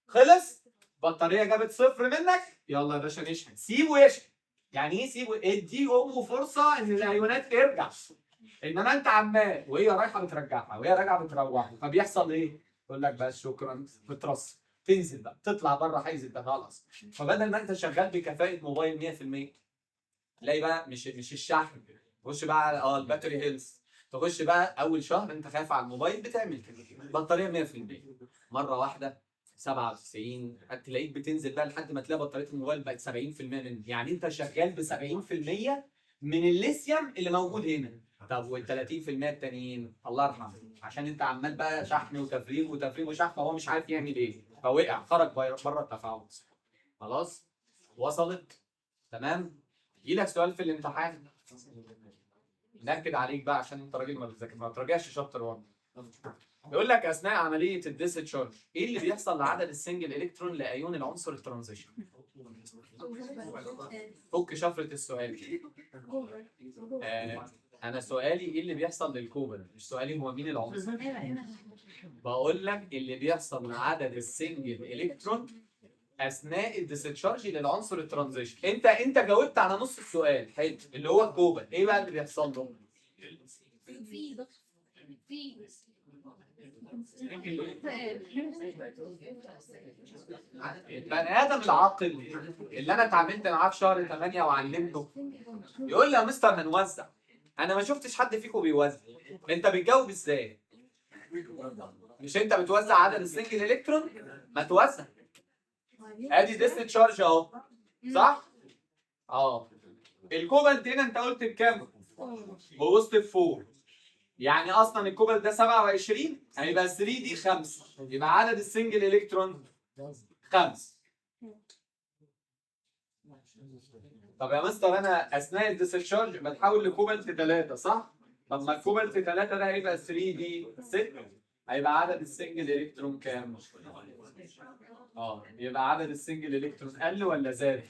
خلص؟ بطاريه جابت صفر منك، يلا يا باشا نشحن، سيبه يشحن. يعني ايه سيبه؟ ادي امه فرصه ان الايونات ترجع. انما انت عمال وهي رايحه بترجعها وهي راجعه بتروحها، فبيحصل ايه؟ يقول لك بس شكرا بترص، تنزل بقى تطلع بره حيز التخلص. فبدل ما انت شغال بكفاءه موبايل 100%، تلاقي بقى مش الشحن، تخش بقى على الباتري هيلث، تخش بقى اول شهر انت خايف على الموبايل بتعمل كده بطاريه 100%، مره واحده 97 تلاقيك بتنزل بقى لحد ما تلاقي بطاريه الموبايل بقت 70% منه. يعني انت شغال ب 70% من الليثيوم اللي موجود هنا. طب وال 30% التانيين الله يرحمه، عشان انت عمال بقى شحن وتفريغ وشحن، فهو مش عارف يعمل ايه، فوقع خرج بره التفاعل. خلاص؟ وصلت؟ تمام؟ يجي لك سؤال في الامتحان نأكد عليك بقى عشان انت راجل ما بتذاكر ما بتراجعش شابتر 1. بيقول لك اثناء عمليه الديسشارج ايه اللي بيحصل لعدد السنجل الكترون لايون العنصر الترانزيشن؟ فك شفره السؤال. انا سؤالي ايه اللي بيحصل للكوبل، مش سؤالي هو مين العنصر. بقول لك اللي بيحصل لعدد السنجل الكترون اثناء الديسشارج للعنصر الترانزيشن. انت جاوبت على نص السؤال، حلو، اللي هو الكوبل. ايه بقى اللي بيحصل له؟ البني ادم العاقل اللي انا اتعاملت معاه في شهر 8 وعلمته يقول لي يا مستر هنوزع. انا ما شفتش حد فيكم بيوزع. انت بتجاوب ازاي؟ مش انت بتوزع عدد السنجل الكترون؟ ما توزع. ادي ديسشارج اهو، صح؟ الكوبالت هنا انت قلت بكام؟ بوزيتيف 4. يعني اصلا الكوبالت ده 27 هيبقى 3 دي 5، يبقى عدد السنجل الكترون 5. طب يا مستر انا اثناء الديسشارج بتحول لكوبالت 3 صح؟ طب ما الكوبالت 3 ده هيبقى 3 دي 6، هيبقى عدد السنجل الكترون كام؟ يبقى عدد السنجل الكترون قل ولا زاد؟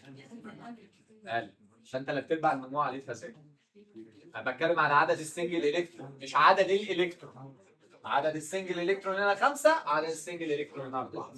قل، عشان 3/4 المجموعه عليه فساد. انا بتكلم على عدد السنجل الكترون مش عدد الالكترون. عدد السنجل الكترون هنا 5، عدد السنجل الكترون هنا 4.